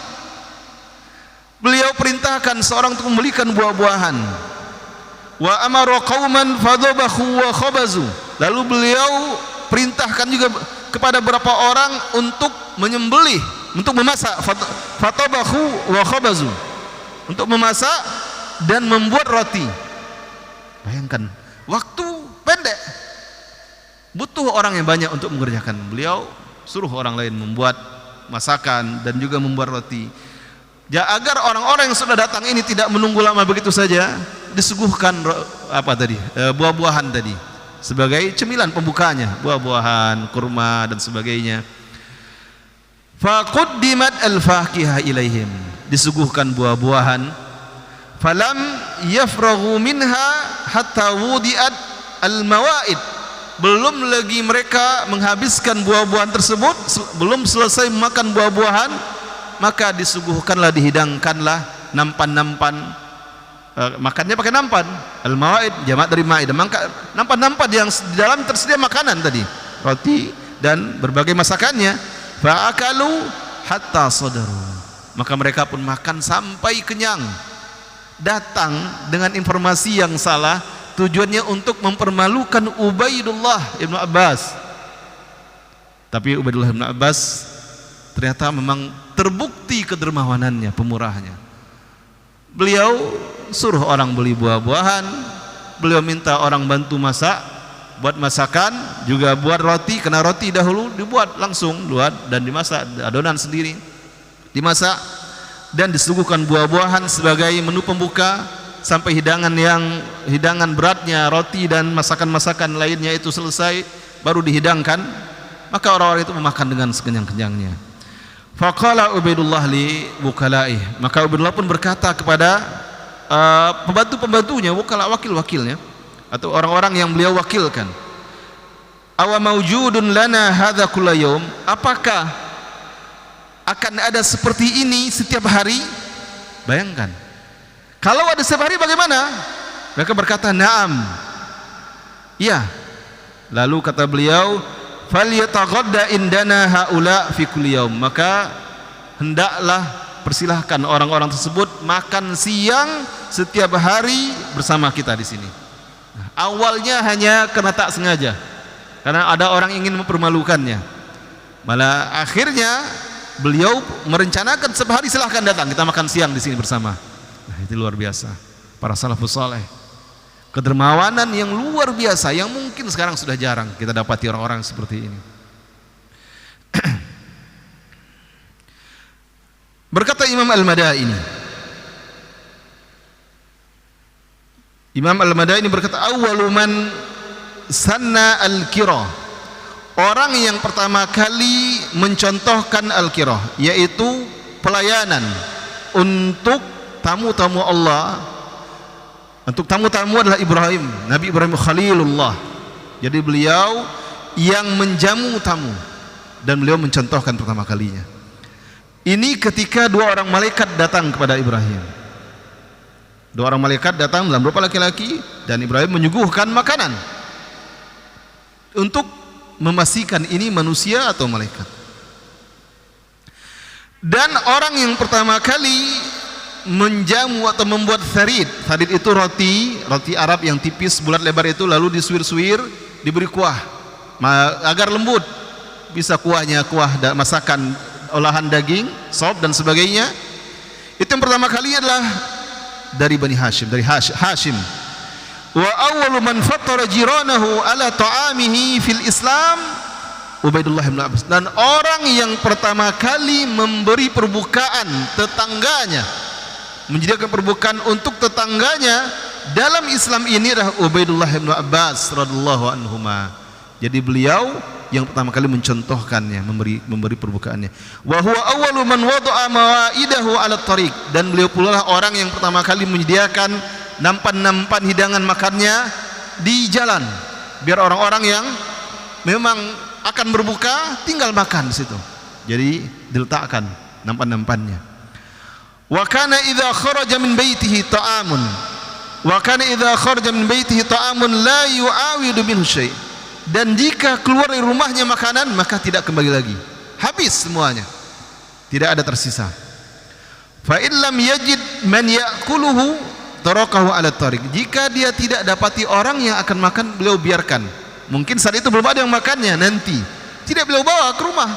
Beliau perintahkan seorang untuk membelikan buah-buahan. Wa amara qauman fadhabahu wa khabazu. Lalu beliau perintahkan juga kepada beberapa orang untuk menyembelih, untuk memasak, fatabahu wa khabazu, untuk memasak dan membuat roti. Bayangkan, waktu pendek, butuh orang yang banyak untuk mengerjakan. Beliau suruh orang lain membuat masakan dan juga membuat roti. Ya, agar orang-orang yang sudah datang ini tidak menunggu lama begitu saja, disuguhkan buah-buahan tadi sebagai cemilan pembukanya, buah-buahan, kurma dan sebagainya. Faquddimat al-fakihah ilaihim, disuguhkan buah-buahan. Falam yafraghu minha hatta wudi'at al-mawaid, belum lagi mereka menghabiskan buah-buahan tersebut, belum selesai makan buah-buahan, maka disuguhkanlah, dihidangkanlah nampan-nampan. Makannya pakai nampan, al-mawaid jamak dari maidah, nampan-nampan yang di dalam tersedia makanan tadi, roti dan berbagai masakannya. Fa'akalu hatta sadaru, maka mereka pun makan sampai kenyang. Datang dengan informasi yang salah, tujuannya untuk mempermalukan Ubaidullah ibn Abbas. Tapi Ubaidullah ibn Abbas ternyata memang terbukti kedermawanannya, pemurahnya. Beliau suruh orang beli buah-buahan, beliau minta orang bantu masak, buat masakan, juga buat roti, karena roti dahulu dibuat langsung, buat dan dimasak, adonan sendiri dimasak, dan disuguhkan buah-buahan sebagai menu pembuka sampai hidangan beratnya, roti dan masakan-masakan lainnya itu selesai, baru dihidangkan. Maka orang-orang itu memakan dengan sekenyang-kenyangnya. Faqala Ubaidullah li wukalaih, maka Ubaidullah pun berkata kepada pembantu-pembantunya, wukala, wakil-wakilnya, atau orang-orang yang beliau wakilkan, awa maujudun lana hadza kulla yaum, apakah akan ada seperti ini setiap hari? Bayangkan, kalau ada setiap hari bagaimana? Mereka berkata na'am, ya. Lalu kata beliau, falyataghadda indana haula fi kulli yaum, maka hendaklah persilahkan orang-orang tersebut makan siang setiap hari bersama kita di sini. Nah, awalnya hanya karena tak sengaja, karena ada orang ingin mempermalukannya. Malah akhirnya beliau merencanakan setiap hari silahkan datang, kita makan siang di sini bersama. Nah, itu luar biasa para salafus saleh. Kedermawanan yang luar biasa yang mungkin sekarang sudah jarang kita dapati orang-orang seperti ini. Berkata Imam Al-Madaini, Imam Al-Madaini berkata, awwalu man sanna al-qira, orang yang pertama kali mencontohkan al-qira, yaitu pelayanan untuk tamu-tamu Allah. Untuk tamu-tamu adalah Ibrahim, Nabi Ibrahim Khalilullah. Jadi beliau yang menjamu tamu, dan beliau mencontohkan pertama kalinya. Ini ketika dua orang malaikat datang kepada Ibrahim. Dua orang malaikat datang dalam rupa laki-laki, dan Ibrahim menyuguhkan makanan untuk memastikan ini manusia atau malaikat. Dan orang yang pertama kali menjamu atau membuat tharid. Tharid itu roti Arab yang tipis bulat lebar itu, lalu disuir-suir, diberi kuah agar lembut. Bisa kuahnya kuah masakan olahan daging, sop dan sebagainya. Itu yang pertama kali adalah dari Bani Hashim, dari Hashim. Wa awwalu man fattara jiranahu ala ta'amihi fil Islam Ubaidullah bin Abbas. Dan orang yang pertama kali memberi perbukaan tetangganya, menyediakan perbukaan untuk tetangganya dalam Islam ini adalah Ubaidullah bin Abbas radhiyallahu anhuma. Jadi beliau yang pertama kali mencontohkannya, memberi perbukaannya. Wa huwa awwalu man wada'a mawaidahu 'ala tariq, dan beliau pula lah orang yang pertama kali menyediakan nampan-nampan hidangan makannya di jalan, biar orang-orang yang memang akan berbuka tinggal makan di situ. Jadi diletakkan nampan-nampannya. Wa kana idza kharaja min baitihi ta'amun la yu'awidu minhu syai'. Dan jika keluar dari rumahnya makanan, maka tidak kembali lagi, habis semuanya, tidak ada tersisa. Fa in lam yajid man ya'kuluhu tarakahu 'ala tariq. Jika dia tidak dapati orang yang akan makan, beliau biarkan. Mungkin saat itu belum ada yang makannya, nanti tidak beliau bawa ke rumah,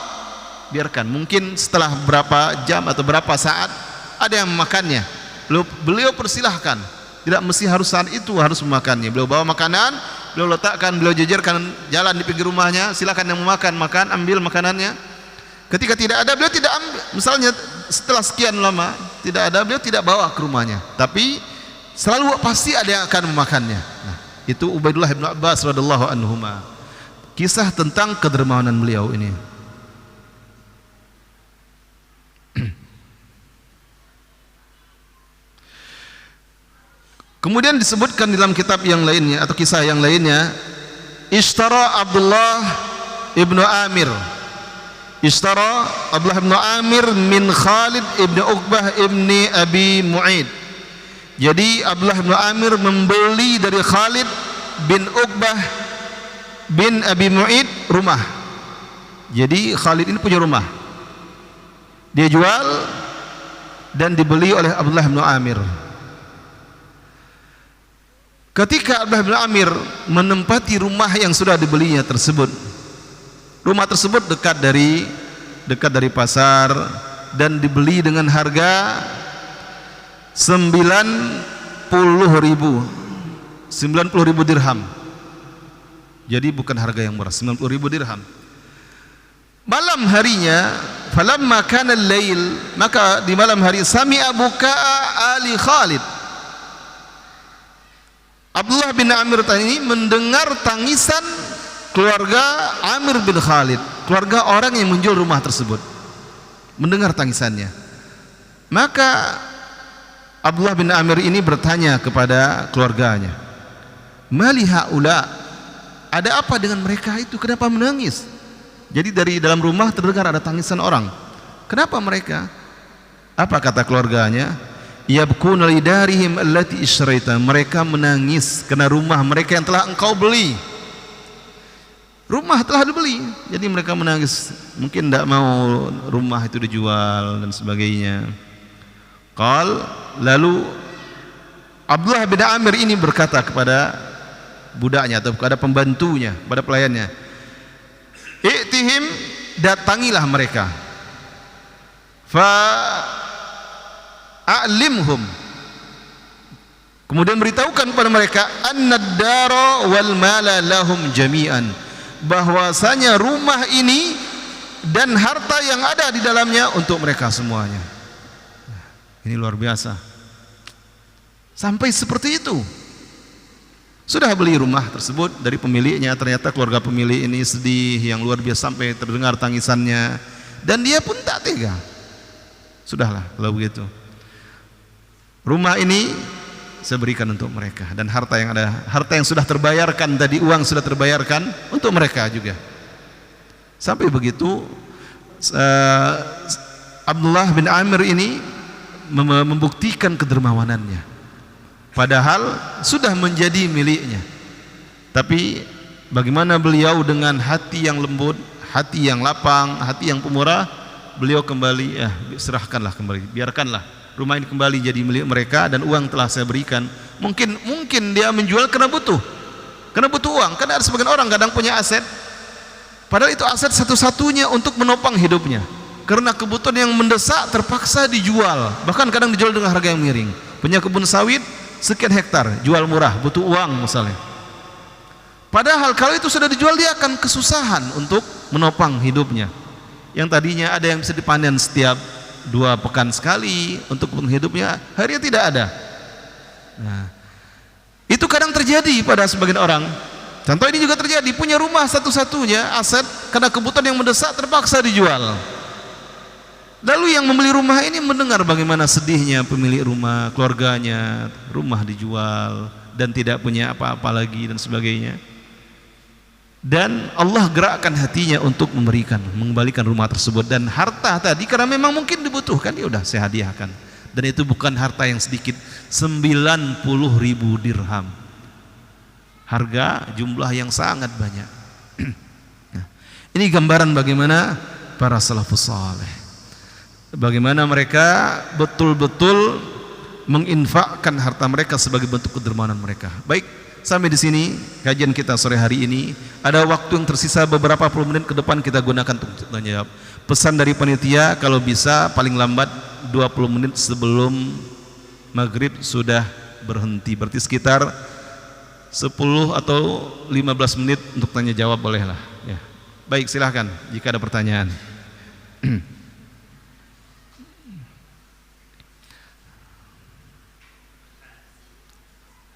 biarkan. Mungkin setelah berapa jam atau berapa saat ada yang memakannya, beliau persilahkan. Tidak mesti harus saat itu harus memakannya. Beliau bawa makanan, beliau letakkan, beliau jajarkan jalan di pinggir rumahnya, silakan yang mau makan, ambil makanannya. Ketika tidak ada, beliau tidak ambil. Misalnya setelah sekian lama tidak ada, beliau tidak bawa ke rumahnya, tapi selalu pasti ada yang akan memakannya. Nah, itu Ubaidullah bin Abbas radhiyallahu anhuma. Kisah tentang kedermawanan beliau ini. Kemudian disebutkan dalam kitab yang lainnya atau kisah yang lainnya, Ishtara Abdullah ibnu Amir min Khalid ibnu Uqbah ibni Abi Mu'id. Jadi Abdullah ibnu Amir membeli dari Khalid bin Uqbah bin Abi Mu'id rumah. Jadi Khalid ini punya rumah, dia jual dan dibeli oleh Abdullah ibnu Amir. Ketika Abdullah bin Amir menempati rumah yang sudah dibelinya tersebut, rumah tersebut dekat dari pasar dan dibeli dengan harga 90.000 dirham. Jadi bukan harga yang murah, 90.000 dirham. Malam harinya, falamma kana al-lail, maka di malam hari sami'a buka'a ali Khalid. Abdullah bin Amir ini mendengar tangisan keluarga Amir bin Khalid, keluarga orang yang menjual rumah tersebut, mendengar tangisannya. Maka Abdullah bin Amir ini bertanya kepada keluarganya, "Mali haula?" Ada apa dengan mereka itu? Kenapa menangis? Jadi dari dalam rumah terdengar ada tangisan orang. Kenapa mereka? Apa kata keluarganya? Yabkuna lidarihim allati ishtaraita. Mereka menangis karena rumah mereka yang telah engkau beli. Rumah telah dibeli, jadi mereka menangis. Mungkin tidak mau rumah itu dijual dan sebagainya. Lalu Abdullah bin Amir ini berkata kepada budaknya atau kepada pembantunya, pada pelayannya, "I'tihim, datangilah mereka. A'limhum." Kemudian beritahukan kepada mereka, "Annad-dara wal mala lahum jami'an." Bahwasanya rumah ini dan harta yang ada di dalamnya untuk mereka semuanya. Ini luar biasa. Sampai seperti itu. Sudah beli rumah tersebut dari pemiliknya, ternyata keluarga pemilik ini sedih yang luar biasa sampai terdengar tangisannya, dan dia pun tak tega. Sudahlah kalau begitu. Rumah ini saya berikan untuk mereka, dan harta yang sudah terbayarkan tadi, uang sudah terbayarkan untuk mereka juga. Sampai begitu Abdullah bin Amir ini membuktikan kedermawanannya, padahal sudah menjadi miliknya. Tapi bagaimana beliau dengan hati yang lembut, hati yang lapang, hati yang pemurah, beliau kembali, serahkanlah kembali, biarkanlah rumah ini kembali jadi milik mereka, dan uang telah saya berikan. Mungkin dia menjual karena butuh uang. Karena ada sebagian orang kadang punya aset, padahal itu aset satu-satunya untuk menopang hidupnya. Karena kebutuhan yang mendesak terpaksa dijual, bahkan kadang dijual dengan harga yang miring. Punya kebun sawit sekian hektar, jual murah, butuh uang misalnya. Padahal kalau itu sudah dijual, dia akan kesusahan untuk menopang hidupnya. Yang tadinya ada yang bisa dipanen setiap 2 pekan sekali untuk hidupnya, harinya tidak ada. Nah, itu kadang terjadi pada sebagian orang. Contoh ini juga terjadi, punya rumah satu-satunya aset, karena kebutuhan yang mendesak terpaksa dijual. Lalu yang membeli rumah ini mendengar bagaimana sedihnya pemilik rumah, keluarganya, rumah dijual dan tidak punya apa-apa lagi dan sebagainya. Dan Allah gerakkan hatinya untuk mengembalikan rumah tersebut dan harta tadi, karena memang mungkin dibutuhkan, ya udah saya hadiahkan. Dan itu bukan harta yang sedikit, 90.000 dirham, harga jumlah yang sangat banyak. Ini gambaran bagaimana para salafus saleh, bagaimana mereka betul-betul menginfakkan harta mereka sebagai bentuk kedermawanan mereka. Baik, sampai di sini kajian kita sore hari ini. Ada waktu yang tersisa beberapa puluh menit ke depan, kita gunakan untuk tanya jawab. Pesan dari panitia, kalau bisa paling lambat 20 menit sebelum maghrib sudah berhenti, berarti sekitar 10 atau 15 menit untuk tanya jawab, bolehlah ya. Baik, silahkan jika ada pertanyaan.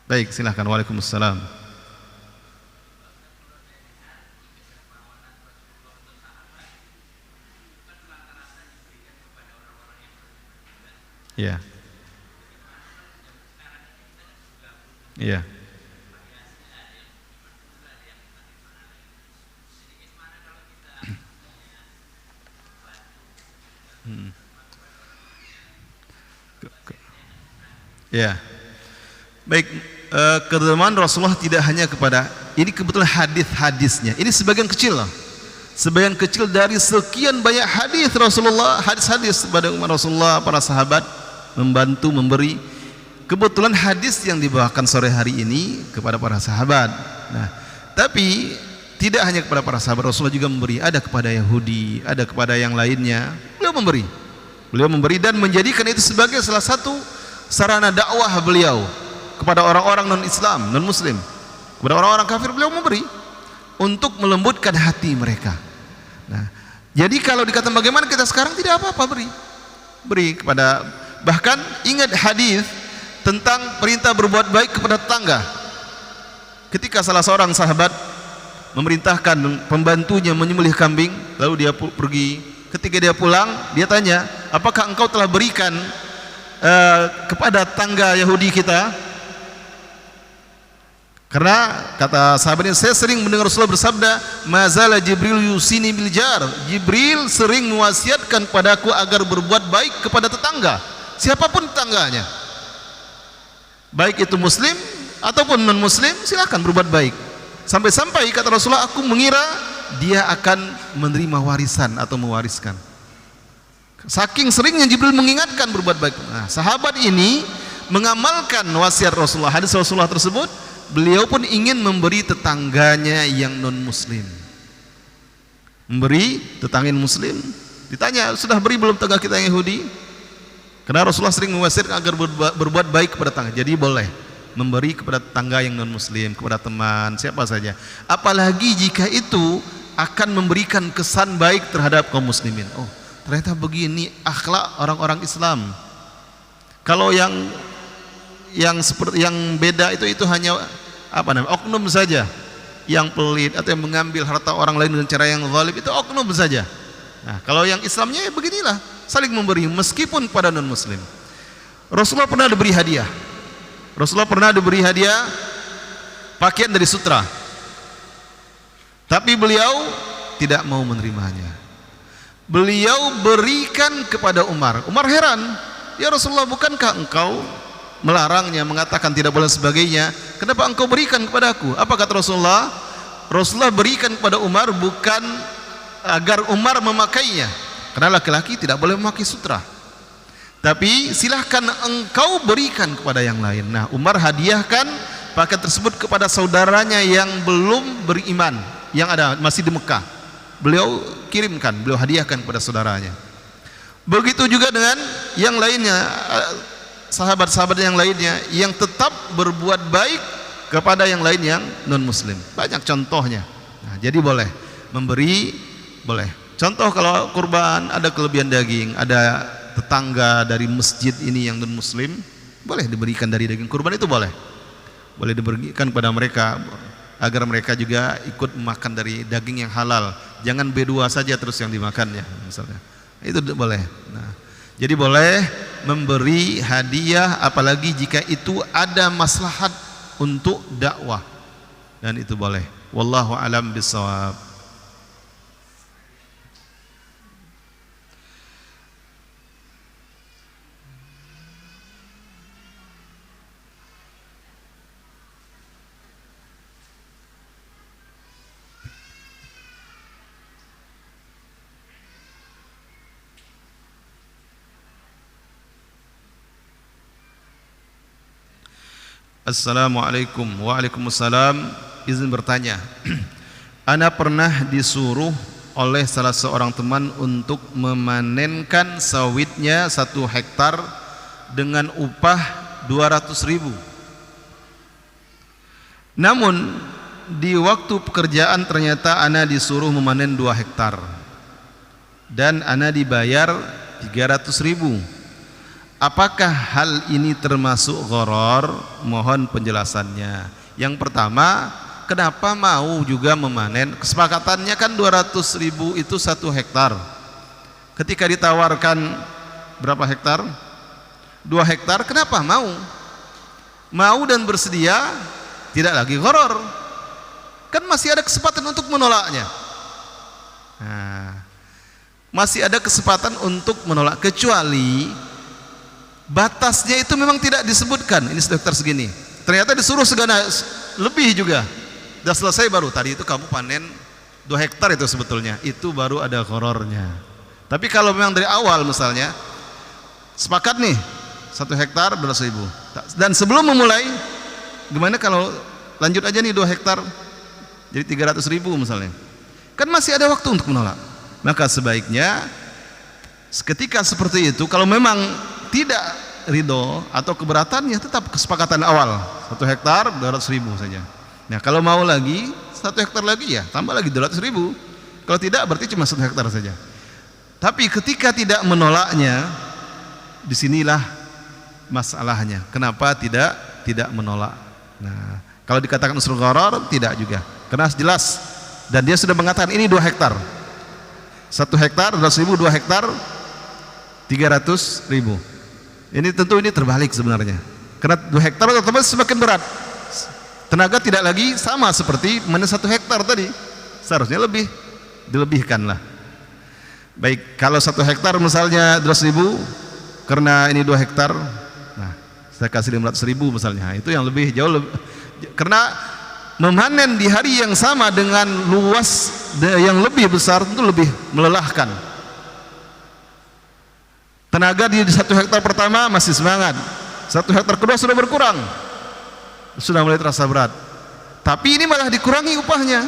Baik, silahkan. Waalaikumsalam. Ya. Ya. Ya. Baik, kedermawanan Rasulullah tidak hanya kepada ini, kebetulan hadis-hadisnya ini sebagian kecil lah, sebagian kecil dari sekian banyak hadis Rasulullah, hadis-hadis pada umat Rasulullah, para sahabat membantu memberi. Kebetulan hadis yang dibawakan sore hari ini kepada para sahabat. Nah, tapi tidak hanya kepada para sahabat, Rasulullah juga memberi, ada kepada Yahudi, ada kepada yang lainnya. Beliau memberi dan menjadikan itu sebagai salah satu sarana dakwah beliau kepada orang-orang non-Islam, non-Muslim, kepada orang-orang kafir. Beliau memberi untuk melembutkan hati mereka. Nah, jadi kalau dikatakan bagaimana kita sekarang, tidak apa-apa, beri kepada, bahkan ingat hadis tentang perintah berbuat baik kepada tetangga. Ketika salah seorang sahabat memerintahkan pembantunya menyembelih kambing, lalu dia pergi. Ketika dia pulang, dia tanya, apakah engkau telah berikan kepada tetangga Yahudi kita? Karena kata sahabatnya, saya sering mendengar Rasulullah bersabda, mazala Jibril yusini bil jar. Jibril sering mewasiatkan padaku agar berbuat baik kepada tetangga, siapapun tetangganya, baik itu muslim ataupun non muslim, silakan berbuat baik. Sampai-sampai kata Rasulullah, aku mengira dia akan menerima warisan atau mewariskan. Saking seringnya Jibril mengingatkan berbuat baik. Nah, sahabat ini mengamalkan wasiat Rasulullah, hadis Rasulullah tersebut. Beliau pun ingin memberi tetangganya yang non muslim, memberi tetangga muslim. Ditanya, sudah beri belum tetangga kita yang Yahudi? Karena Rasulullah sering mewasiatkan agar berbuat baik kepada tetangga. Jadi boleh memberi kepada tetangga yang non muslim, kepada teman, siapa saja. Apalagi jika itu akan memberikan kesan baik terhadap kaum muslimin. Oh, ternyata begini akhlak orang-orang Islam. Kalau yang seperti yang beda itu hanya oknum saja, yang pelit atau yang mengambil harta orang lain dengan cara yang zalim, itu oknum saja. Nah, kalau yang Islamnya ya beginilah, saling memberi meskipun pada non muslim. Rasulullah pernah diberi hadiah. Rasulullah pernah diberi hadiah pakaian dari sutra, tapi beliau tidak mau menerimanya. Beliau berikan kepada Umar. Umar heran, ya Rasulullah, bukankah engkau melarangnya, mengatakan tidak boleh sebagainya, kenapa engkau berikan kepada aku? Apa kata Rasulullah? Rasulullah berikan kepada Umar bukan agar Umar memakainya, karena laki-laki tidak boleh memakai sutra, tapi silahkan engkau berikan kepada yang lain. Nah, Umar hadiahkan pakaian tersebut kepada saudaranya yang belum beriman, yang ada masih di Mekah. Beliau kirimkan, beliau hadiahkan kepada saudaranya. Begitu juga dengan yang lainnya, sahabat-sahabat yang lainnya yang tetap berbuat baik kepada yang lain yang non muslim. Banyak contohnya. Nah, jadi boleh memberi, boleh. Contoh kalau kurban ada kelebihan daging, ada tetangga dari masjid ini yang non muslim, boleh diberikan dari daging kurban, itu boleh. Boleh diberikan kepada mereka agar mereka juga ikut makan dari daging yang halal. Jangan B2 saja terus yang dimakannya misalnya. Itu boleh. Nah, jadi boleh memberi hadiah apalagi jika itu ada maslahat untuk dakwah, dan itu boleh. Wallahu alam bisawab. Assalamualaikum. Waalaikumsalam. Izin bertanya, ana pernah disuruh oleh salah seorang teman untuk memanenkan sawitnya 1 hektar dengan upah 200.000. Namun di waktu pekerjaan ternyata ana disuruh memanen 2 hektar dan ana dibayar 300.000. Apakah hal ini termasuk gharar? Mohon penjelasannya. Yang pertama, kenapa mau juga memanen? Kesepakatannya kan 200.000 itu 1 hektar. Ketika ditawarkan berapa hektar? 2 hektar, kenapa mau? Mau dan bersedia, tidak lagi gharar. Kan masih ada kesempatan untuk menolaknya. Nah, masih ada kesempatan untuk menolak, kecuali batasnya itu memang tidak disebutkan. Ini 1 hektar segini, ternyata disuruh segana lebih juga. Sudah selesai baru, tadi itu kamu panen 2 hektar itu sebetulnya, itu baru ada ghararnya. Tapi kalau memang dari awal misalnya sepakat nih 1 hektar 200.000, dan sebelum memulai, gimana kalau lanjut aja nih 2 hektar jadi 300.000 misalnya, kan masih ada waktu untuk menolak. Maka sebaiknya ketika seperti itu, kalau memang tidak ridho atau keberatannya, tetap kesepakatan awal 1 hektar 200.000 saja. Nah, kalau mau lagi 1 hektar lagi, ya tambah lagi 200.000. Kalau tidak, berarti cuma 1 hektar saja. Tapi ketika tidak menolaknya, disinilah masalahnya. Kenapa tidak menolak? Nah, kalau dikatakan unsur gharar, tidak juga, karena jelas, dan dia sudah mengatakan ini 2 hektar, 1 hektar 200.000, 2 hektar 300.000. Ini tentu ini terbalik sebenarnya, karena 2 hektar otomatis semakin berat. Tenaga tidak lagi sama seperti mana 1 hektar tadi, seharusnya lebih dilebihkanlah. Baik, kalau 1 hektar misalnya 200.000, karena ini 2 hektar, nah saya kasih 500.000 misalnya, itu yang lebih jauh lebih, karena memanen di hari yang sama dengan luas yang lebih besar tentu lebih melelahkan. Tenaga di 1 hektar pertama masih semangat, 1 hektar kedua sudah berkurang, sudah mulai terasa berat, tapi ini malah dikurangi upahnya.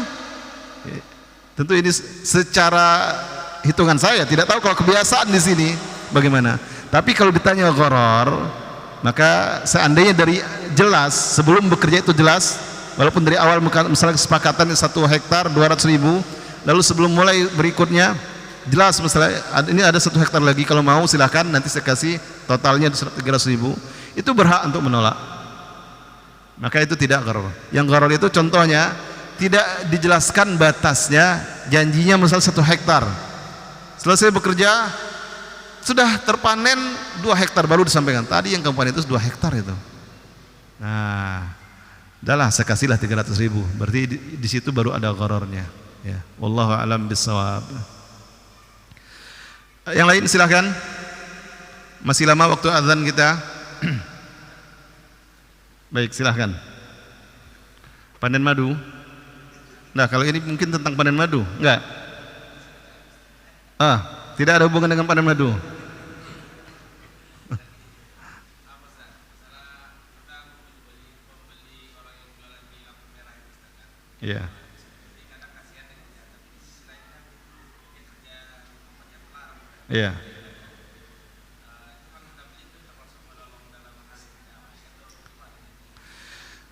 Tentu ini secara hitungan saya, tidak tahu kalau kebiasaan di sini bagaimana. Tapi kalau ditanya gharar, maka seandainya dari jelas sebelum bekerja itu jelas, walaupun dari awal misalnya kesepakatan 1 hektar 200.000, lalu sebelum mulai berikutnya jelas misalnya ini ada 1 hektar lagi, kalau mau silahkan, nanti saya kasih totalnya 300.000, itu berhak untuk menolak. Maka itu tidak gharar. Yang gharar itu contohnya tidak dijelaskan batasnya, janjinya misalnya 1 hektar, selesai bekerja sudah terpanen 2 hektar baru disampaikan, tadi yang kamu panen itu 2 hektar itu. Nah, udahlah saya kasihlah 300.000. Berarti di situ baru ada gharornya. Ya, wallahu a'lam bissawab. Yang lain silahkan. Masih lama waktu azan kita. Baik, silahkan. Panen madu. Nah, kalau ini mungkin tentang panen madu, enggak? Tidak ada hubungan dengan panen madu. Iya. Iya.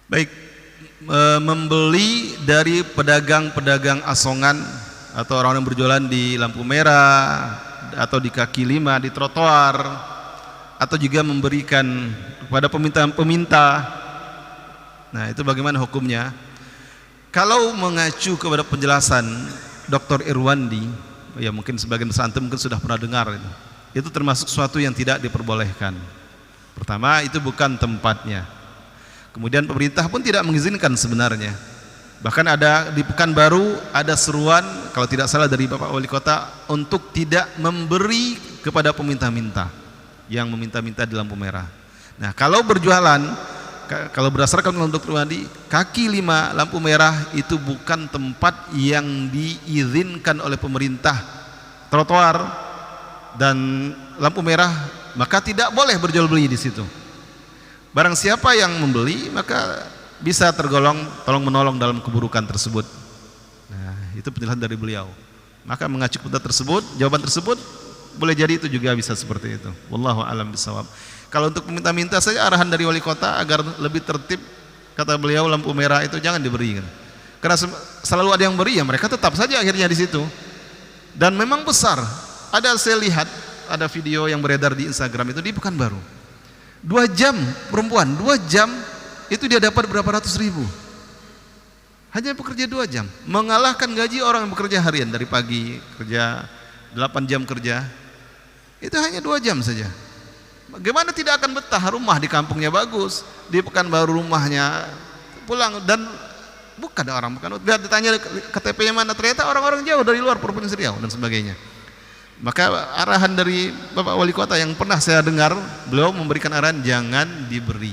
Baik, membeli dari pedagang-pedagang asongan atau orang yang berjualan di lampu merah atau di kaki lima, di trotoar, atau juga memberikan kepada peminta-peminta. Nah, itu bagaimana hukumnya? Kalau mengacu kepada penjelasan Dr. Irwandi, ya mungkin sebagian besar antum mungkin sudah pernah dengar itu termasuk sesuatu yang tidak diperbolehkan. Pertama, itu bukan tempatnya. Kemudian pemerintah pun tidak mengizinkan sebenarnya. Bahkan ada di Pekanbaru ada seruan, kalau tidak salah dari Bapak Wali Kota, untuk tidak memberi kepada peminta-minta yang meminta-minta di lampu merah. Nah, kalau berjualan, kalau berdasarkan Dr. Irwandi, kaki lima lampu merah itu bukan tempat yang diizinkan oleh pemerintah. Trotoar dan lampu merah, maka tidak boleh berjual beli di situ. Barang siapa yang membeli maka bisa tergolong tolong menolong dalam keburukan tersebut. Nah, itu penjelasan dari beliau. Maka mengacu pada tersebut, jawaban tersebut boleh jadi itu juga bisa seperti itu. Wallahu a'lam bishawab. Kalau untuk meminta-minta saja arahan dari wali kota agar lebih tertib, kata beliau lampu merah itu jangan diberi. Karena selalu ada yang beri, ya mereka tetap saja akhirnya di situ. Dan memang besar. Ada saya lihat ada video yang beredar di Instagram itu di Pekanbaru. 2 jam perempuan, 2 jam itu dia dapat berapa ratus ribu. Hanya bekerja 2 jam, mengalahkan gaji orang yang bekerja harian dari pagi kerja 8 jam kerja. Itu hanya 2 jam saja. Bagaimana tidak akan betah? Rumah di kampungnya bagus, di Pekanbaru rumahnya pulang dan bukan orang bukan. Ditanya KTP-nya mana, ternyata orang-orang jauh dari luar Provinsi Riau dan sebagainya. Maka arahan dari Bapak Wali Kota yang pernah saya dengar, beliau memberikan arahan jangan diberi.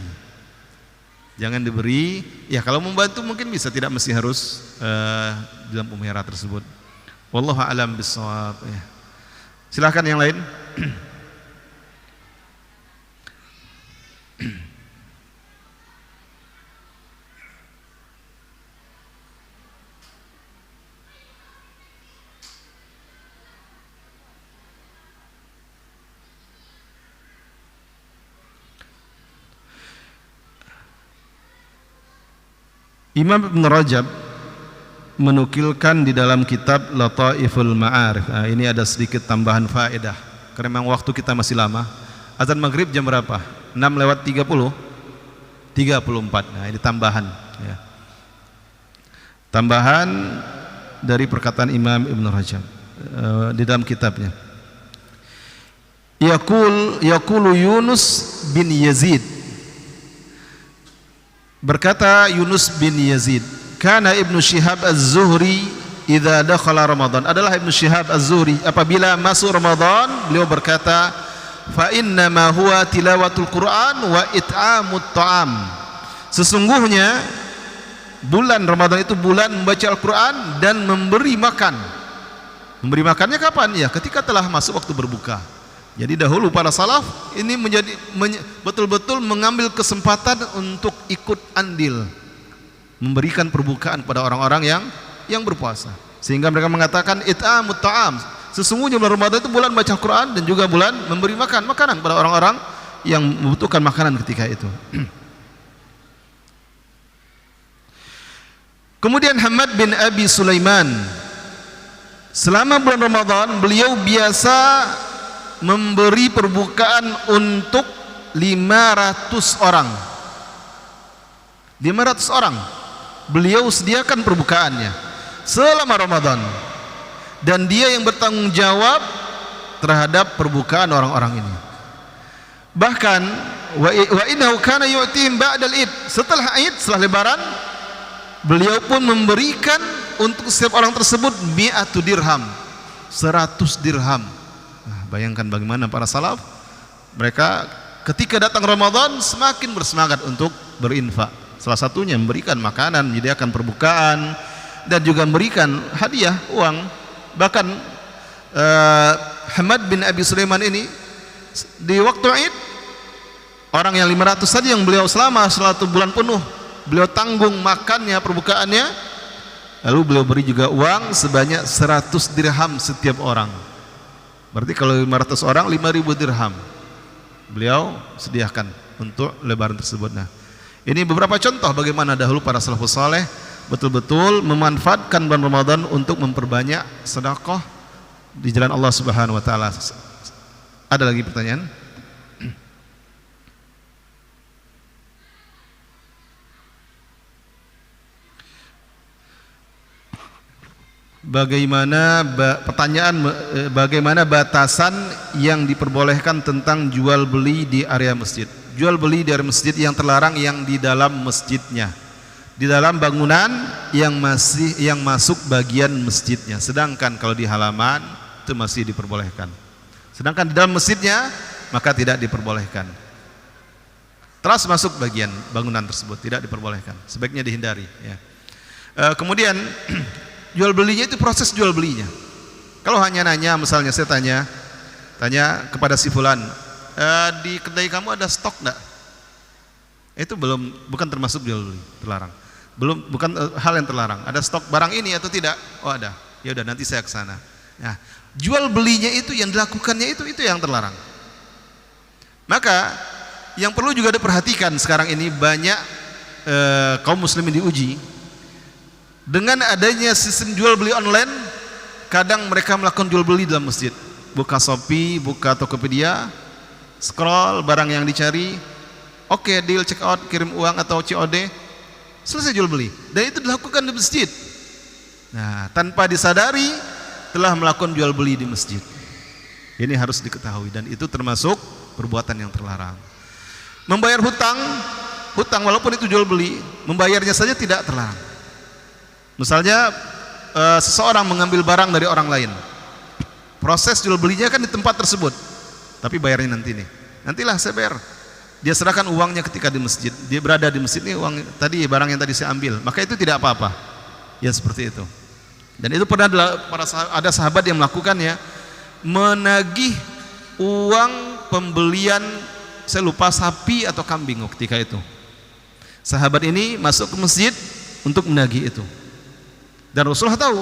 Jangan diberi. Ya kalau membantu mungkin bisa, tidak mesti harus di lampu merah tersebut. Wallahu a'lam bishawab. Ya. Silahkan yang lain. Imam Ibn Rajab menukilkan di dalam kitab Lataiful Ma'arif. Nah, ini ada sedikit tambahan faedah karena memang waktu kita masih lama. Azan maghrib jam berapa? 6:30? 34. Nah, ini tambahan ya. Tambahan dari perkataan Imam Ibn Rajab di dalam kitabnya. Yaqulu Yunus bin Yazid, berkata Yunus bin Yazid, kana Ibnu Syihab Az-Zuhri idza dakhala Ramadan. Adalah Ibnu Syihab Az-Zuhri apabila masuk Ramadan, beliau berkata, fa inna ma huwa tilawatul Quran wa it'amut ta'am. Sesungguhnya bulan Ramadan itu bulan membaca Al-Quran dan memberi makan. Memberi makannya kapan? Ya ketika telah masuk waktu berbuka. Jadi dahulu para salaf ini betul-betul mengambil kesempatan untuk ikut andil memberikan perbukaan kepada orang-orang yang berpuasa, sehingga mereka mengatakan it'amut ta'am, sesungguhnya bulan Ramadan itu bulan baca Quran dan juga bulan memberi makanan kepada orang-orang yang membutuhkan makanan ketika itu. Kemudian Hamad bin Abi Sulaiman, selama bulan Ramadan beliau biasa memberi perbukaan untuk 500 orang. 500 orang beliau sediakan perbukaannya selama Ramadan, dan dia yang bertanggung jawab terhadap perbukaan orang-orang ini. Bahkan wa innahu kana yu'tihim ba'dal id, setelah Id, setelah lebaran beliau pun memberikan untuk setiap orang tersebut mi'atu dirham, 100 dirham. Nah, bayangkan bagaimana para salaf, mereka ketika datang Ramadan semakin bersemangat untuk berinfak. Salah satunya memberikan makanan, menyediakan perbukaan, dan juga memberikan hadiah uang. Bahkan Hamad bin Abi Sulaiman ini di waktu Id, orang yang 500 saja yang beliau selama 1 bulan penuh beliau tanggung makannya, perbukaannya, lalu beliau beri juga uang sebanyak 100 dirham setiap orang. Berarti kalau 500 orang 5.000 dirham beliau sediakan untuk lebaran tersebut. Nah, ini beberapa contoh bagaimana dahulu para salafus saleh betul-betul memanfaatkan bulan Ramadan untuk memperbanyak sedekah di jalan Allah Subhanahu wa taala. Ada lagi pertanyaan? Bagaimana batasan yang diperbolehkan tentang jual beli di area masjid? Jual beli di area masjid yang terlarang yang di dalam masjidnya, di dalam bangunan yang masuk bagian masjidnya. Sedangkan kalau di halaman itu masih diperbolehkan. Sedangkan di dalam masjidnya maka tidak diperbolehkan. Teras masuk bagian bangunan tersebut tidak diperbolehkan. Sebaiknya dihindari. Ya. Kemudian jual belinya itu proses jual belinya. Kalau hanya nanya, misalnya saya tanya kepada si fulan, di kedai kamu ada stok enggak? Itu bukan termasuk jual beli, terlarang. Bukan hal yang terlarang. Ada stok barang ini atau tidak? Oh ada. Ya udah nanti saya ke sana. Nah, jual belinya itu yang dilakukannya itu yang terlarang. Maka yang perlu juga diperhatikan sekarang ini banyak kaum muslimin diuji dengan adanya sistem jual beli online. Kadang mereka melakukan jual beli dalam masjid, buka Shopee, buka Tokopedia, scroll barang yang dicari, oke, deal, check out, kirim uang atau COD, selesai jual beli. Dan itu dilakukan di masjid. Nah, tanpa disadari telah melakukan jual beli di masjid. Ini harus diketahui dan itu termasuk perbuatan yang terlarang. Membayar hutang walaupun itu jual beli, membayarnya saja tidak terlarang. Misalnya seseorang mengambil barang dari orang lain, proses jual belinya kan di tempat tersebut, tapi bayarnya nanti nih, nantilah saya bayar. Dia serahkan uangnya ketika di masjid, dia berada di masjid, ini uang tadi, barang yang tadi saya ambil, maka itu tidak apa-apa. Ya seperti itu. Dan itu pernah ada sahabat yang melakukannya, menagih uang pembelian, saya lupa sapi atau kambing ketika itu. Sahabat ini masuk ke masjid untuk menagih itu. Dan Rasulullah tahu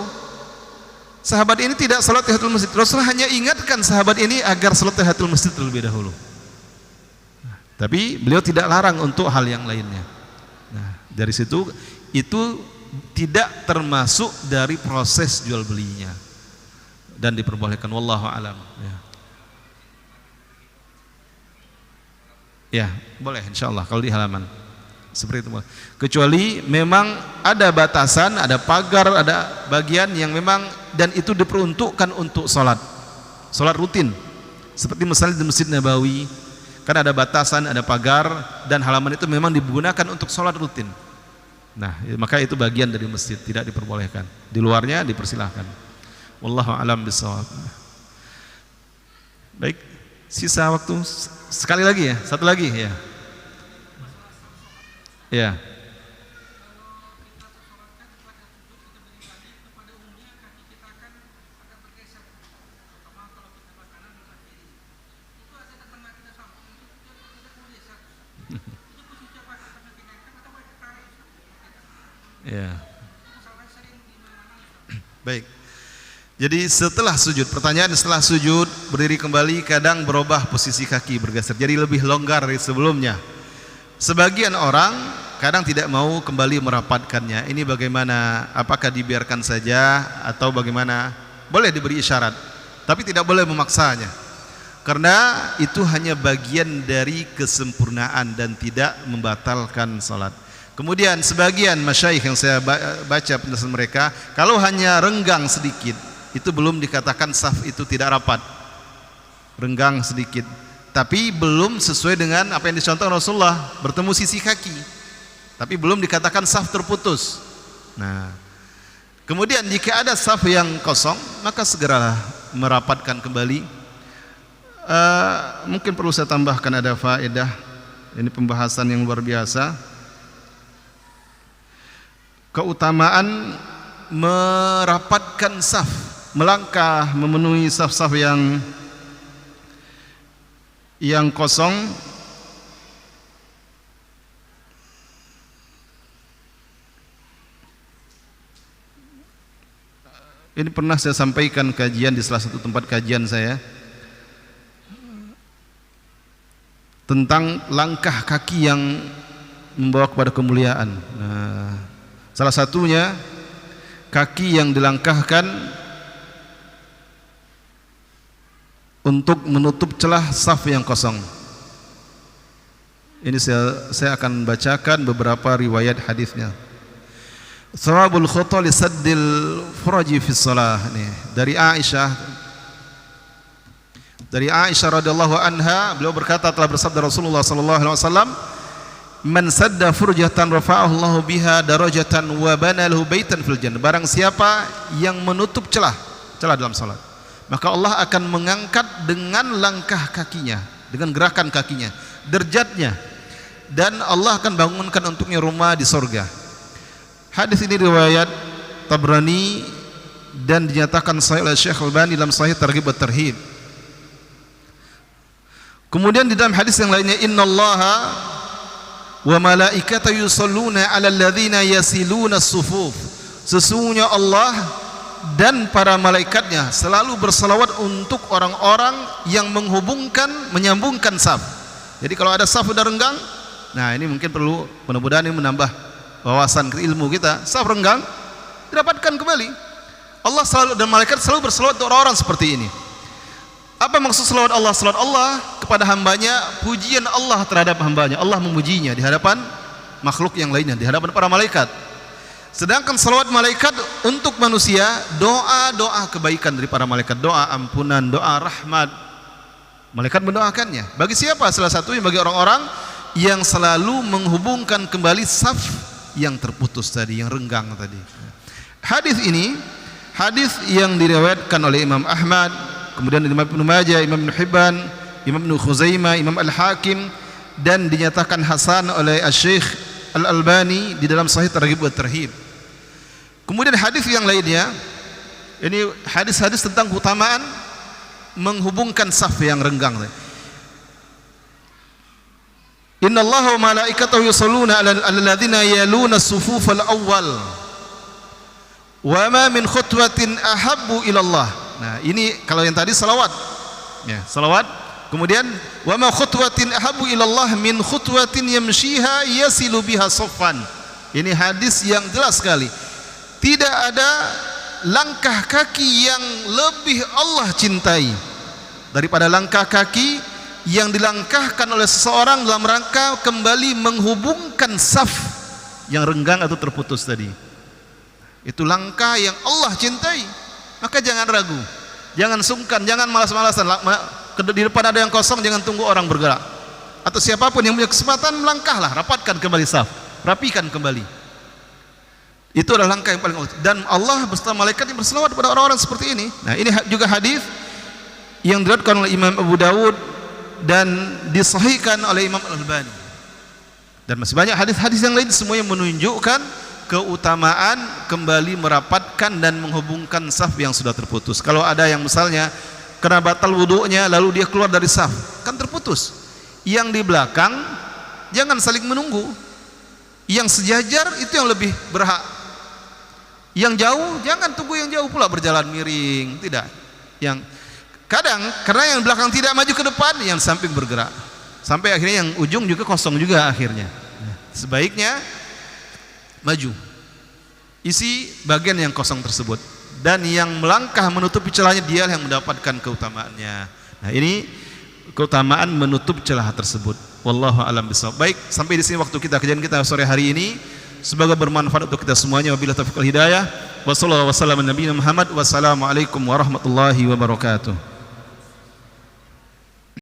sahabat ini tidak salat tahiyatul masjid. Rasulullah hanya ingatkan sahabat ini agar salat tahiyatul masjid terlebih dahulu. Tapi beliau tidak larang untuk hal yang lainnya. Nah, dari situ itu tidak termasuk dari proses jual belinya dan diperbolehkan. Wallahu alam. Ya, boleh insyaallah kalau di halaman. Seperti itu. Kecuali memang ada batasan, ada pagar, ada bagian yang memang dan itu diperuntukkan untuk sholat rutin. Seperti misalnya di Masjid Nabawi, kan ada batasan, ada pagar dan halaman itu memang digunakan untuk sholat rutin. Nah, maka itu bagian dari masjid, tidak diperbolehkan. Di luarnya dipersilahkan. Wallahu a'lam bishawab. Baik, sisa waktu sekali lagi ya, satu lagi ya. Ya. Ya. Baik. Jadi setelah sujud, pertanyaan setelah sujud berdiri kembali kadang berubah posisi kaki bergeser, jadi lebih longgar dari sebelumnya. Sebagian orang kadang tidak mau kembali merapatkannya. Ini bagaimana? Apakah dibiarkan saja atau bagaimana? Boleh diberi isyarat, tapi tidak boleh memaksanya. Karena itu hanya bagian dari kesempurnaan dan tidak membatalkan salat. Kemudian sebagian masyayikh yang saya baca penjelasan mereka, kalau hanya renggang sedikit, itu belum dikatakan saf itu tidak rapat. Renggang sedikit. tapi belum sesuai dengan apa yang dicontohkan Rasulullah, bertemu sisi kaki, tapi belum dikatakan saf terputus. Nah, kemudian jika ada saf yang kosong, maka segeralah merapatkan kembali. Mungkin perlu saya tambahkan ada faedah, ini pembahasan yang luar biasa, keutamaan merapatkan saf, melangkah memenuhi saf-saf yang kosong. Ini pernah saya sampaikan kajian di salah satu tempat kajian saya tentang langkah kaki yang membawa kepada kemuliaan. Nah, salah satunya kaki yang dilangkahkan untuk menutup celah saf yang kosong. Ini saya akan bacakan beberapa riwayat hadisnya. Thawabul khutwa li saddil furaji fi shalah, nih dari Aisyah radhiyallahu anha, beliau berkata, telah bersabda Rasulullah sallallahu alaihi wasallam, man sadda furjatan rafa'ahu Allahu biha darajatan wa bana lahu baitan fil jannah. Barang siapa yang menutup celah dalam salat, maka Allah akan mengangkat dengan langkah kakinya, dengan gerakan kakinya, derajatnya, dan Allah akan bangunkan untuknya rumah di surga. Hadis ini riwayat Tabrani dan dinyatakan sahih oleh Syekh Albani dalam Sahih Targhib wa Tarhib. Kemudian di dalam hadis yang lainnya, innallaha wa malaikatahu yusholluna 'alal ladzina yasiluna as-sufuf. Sesungguhnya Allah dan para malaikatnya selalu berselawat untuk orang-orang yang menyambungkan saf. Jadi kalau ada saf udah renggang, nah ini mungkin perlu, mudah-mudahan ini menambah wawasan ke ilmu kita. Saf renggang didapatkan kembali. Allah selalu dan malaikat selalu berselawat untuk orang-orang seperti ini. Apa maksud selawat Allah? Selawat Allah kepada hambanya, pujian Allah terhadap hambanya. Allah memujinya di hadapan makhluk yang lainnya, di hadapan para malaikat. Sedangkan selawat malaikat untuk manusia, doa-doa kebaikan dari para malaikat, doa ampunan, doa rahmat, malaikat mendoakannya. Bagi siapa? Salah satunya bagi orang-orang yang selalu menghubungkan kembali saf yang terputus tadi, yang renggang tadi. Hadis ini hadis yang diriwayatkan oleh Imam Ahmad, kemudian Imam Ibnu Majah, Imam Ibnu Hibban, Imam Ibnu Khuzaimah, Imam Al-Hakim, dan dinyatakan hasan oleh Asy-Syaikh Al-Albani di dalam Sahih Targhib wa Tarhib. Kemudian hadis yang lainnya, ini hadis-hadis tentang keutamaan menghubungkan saf yang renggang. Innallaha wa malaikatahu yusholluna 'alal ladzina yaluna as-sufuf al-awwal wa ma min khutwatin ahabbu ila Allah. Nah, ini kalau yang tadi salawat. Ya, salawat. Kemudian wa ma khutwatin ahabbu ila Allah min khutwatin yamshiha yasilu biha saffan. Ini hadis yang jelas sekali. Tidak ada langkah kaki yang lebih Allah cintai daripada langkah kaki yang dilangkahkan oleh seseorang dalam rangka kembali menghubungkan saf yang renggang atau terputus tadi. Itu langkah yang Allah cintai. Maka jangan ragu, jangan sungkan, jangan malas-malasan. Di depan ada yang kosong, jangan tunggu orang bergerak. Atau siapapun yang punya kesempatan, melangkahlah, rapatkan kembali saf, rapikan kembali. Itu adalah langkah yang paling utama. Dan Allah beserta malaikat yang berselawat kepada orang-orang seperti ini. Nah, ini juga hadis yang diriwayatkan oleh Imam Abu Dawud dan disahihkan oleh Imam Al-Albani. Dan masih banyak hadis-hadis yang lain, semuanya menunjukkan keutamaan kembali merapatkan dan menghubungkan saf yang sudah terputus. Kalau ada yang misalnya kena batal wudunya lalu dia keluar dari saf, kan terputus. Yang di belakang jangan saling menunggu. Yang sejajar itu yang lebih berhak. Yang jauh jangan tunggu yang jauh pula berjalan miring, tidak. Yang kadang karena yang belakang tidak maju ke depan, yang samping bergerak, sampai akhirnya yang ujung juga kosong juga akhirnya. Sebaiknya maju, isi bagian yang kosong tersebut, dan yang melangkah menutupi celahnya dia yang mendapatkan keutamaannya. Nah, ini keutamaan menutup celah tersebut. Wallahu a'lam bishawab. Baik, sampai di sini waktu kita, kajian kita sore hari ini. Semoga bermanfaat untuk kita semuanya. Wabillahi taufiq wal hidayah. Wassallallahu wasallam ala nabiyina Muhammad. Wassalamualaikum warahmatullahi wabarakatuh.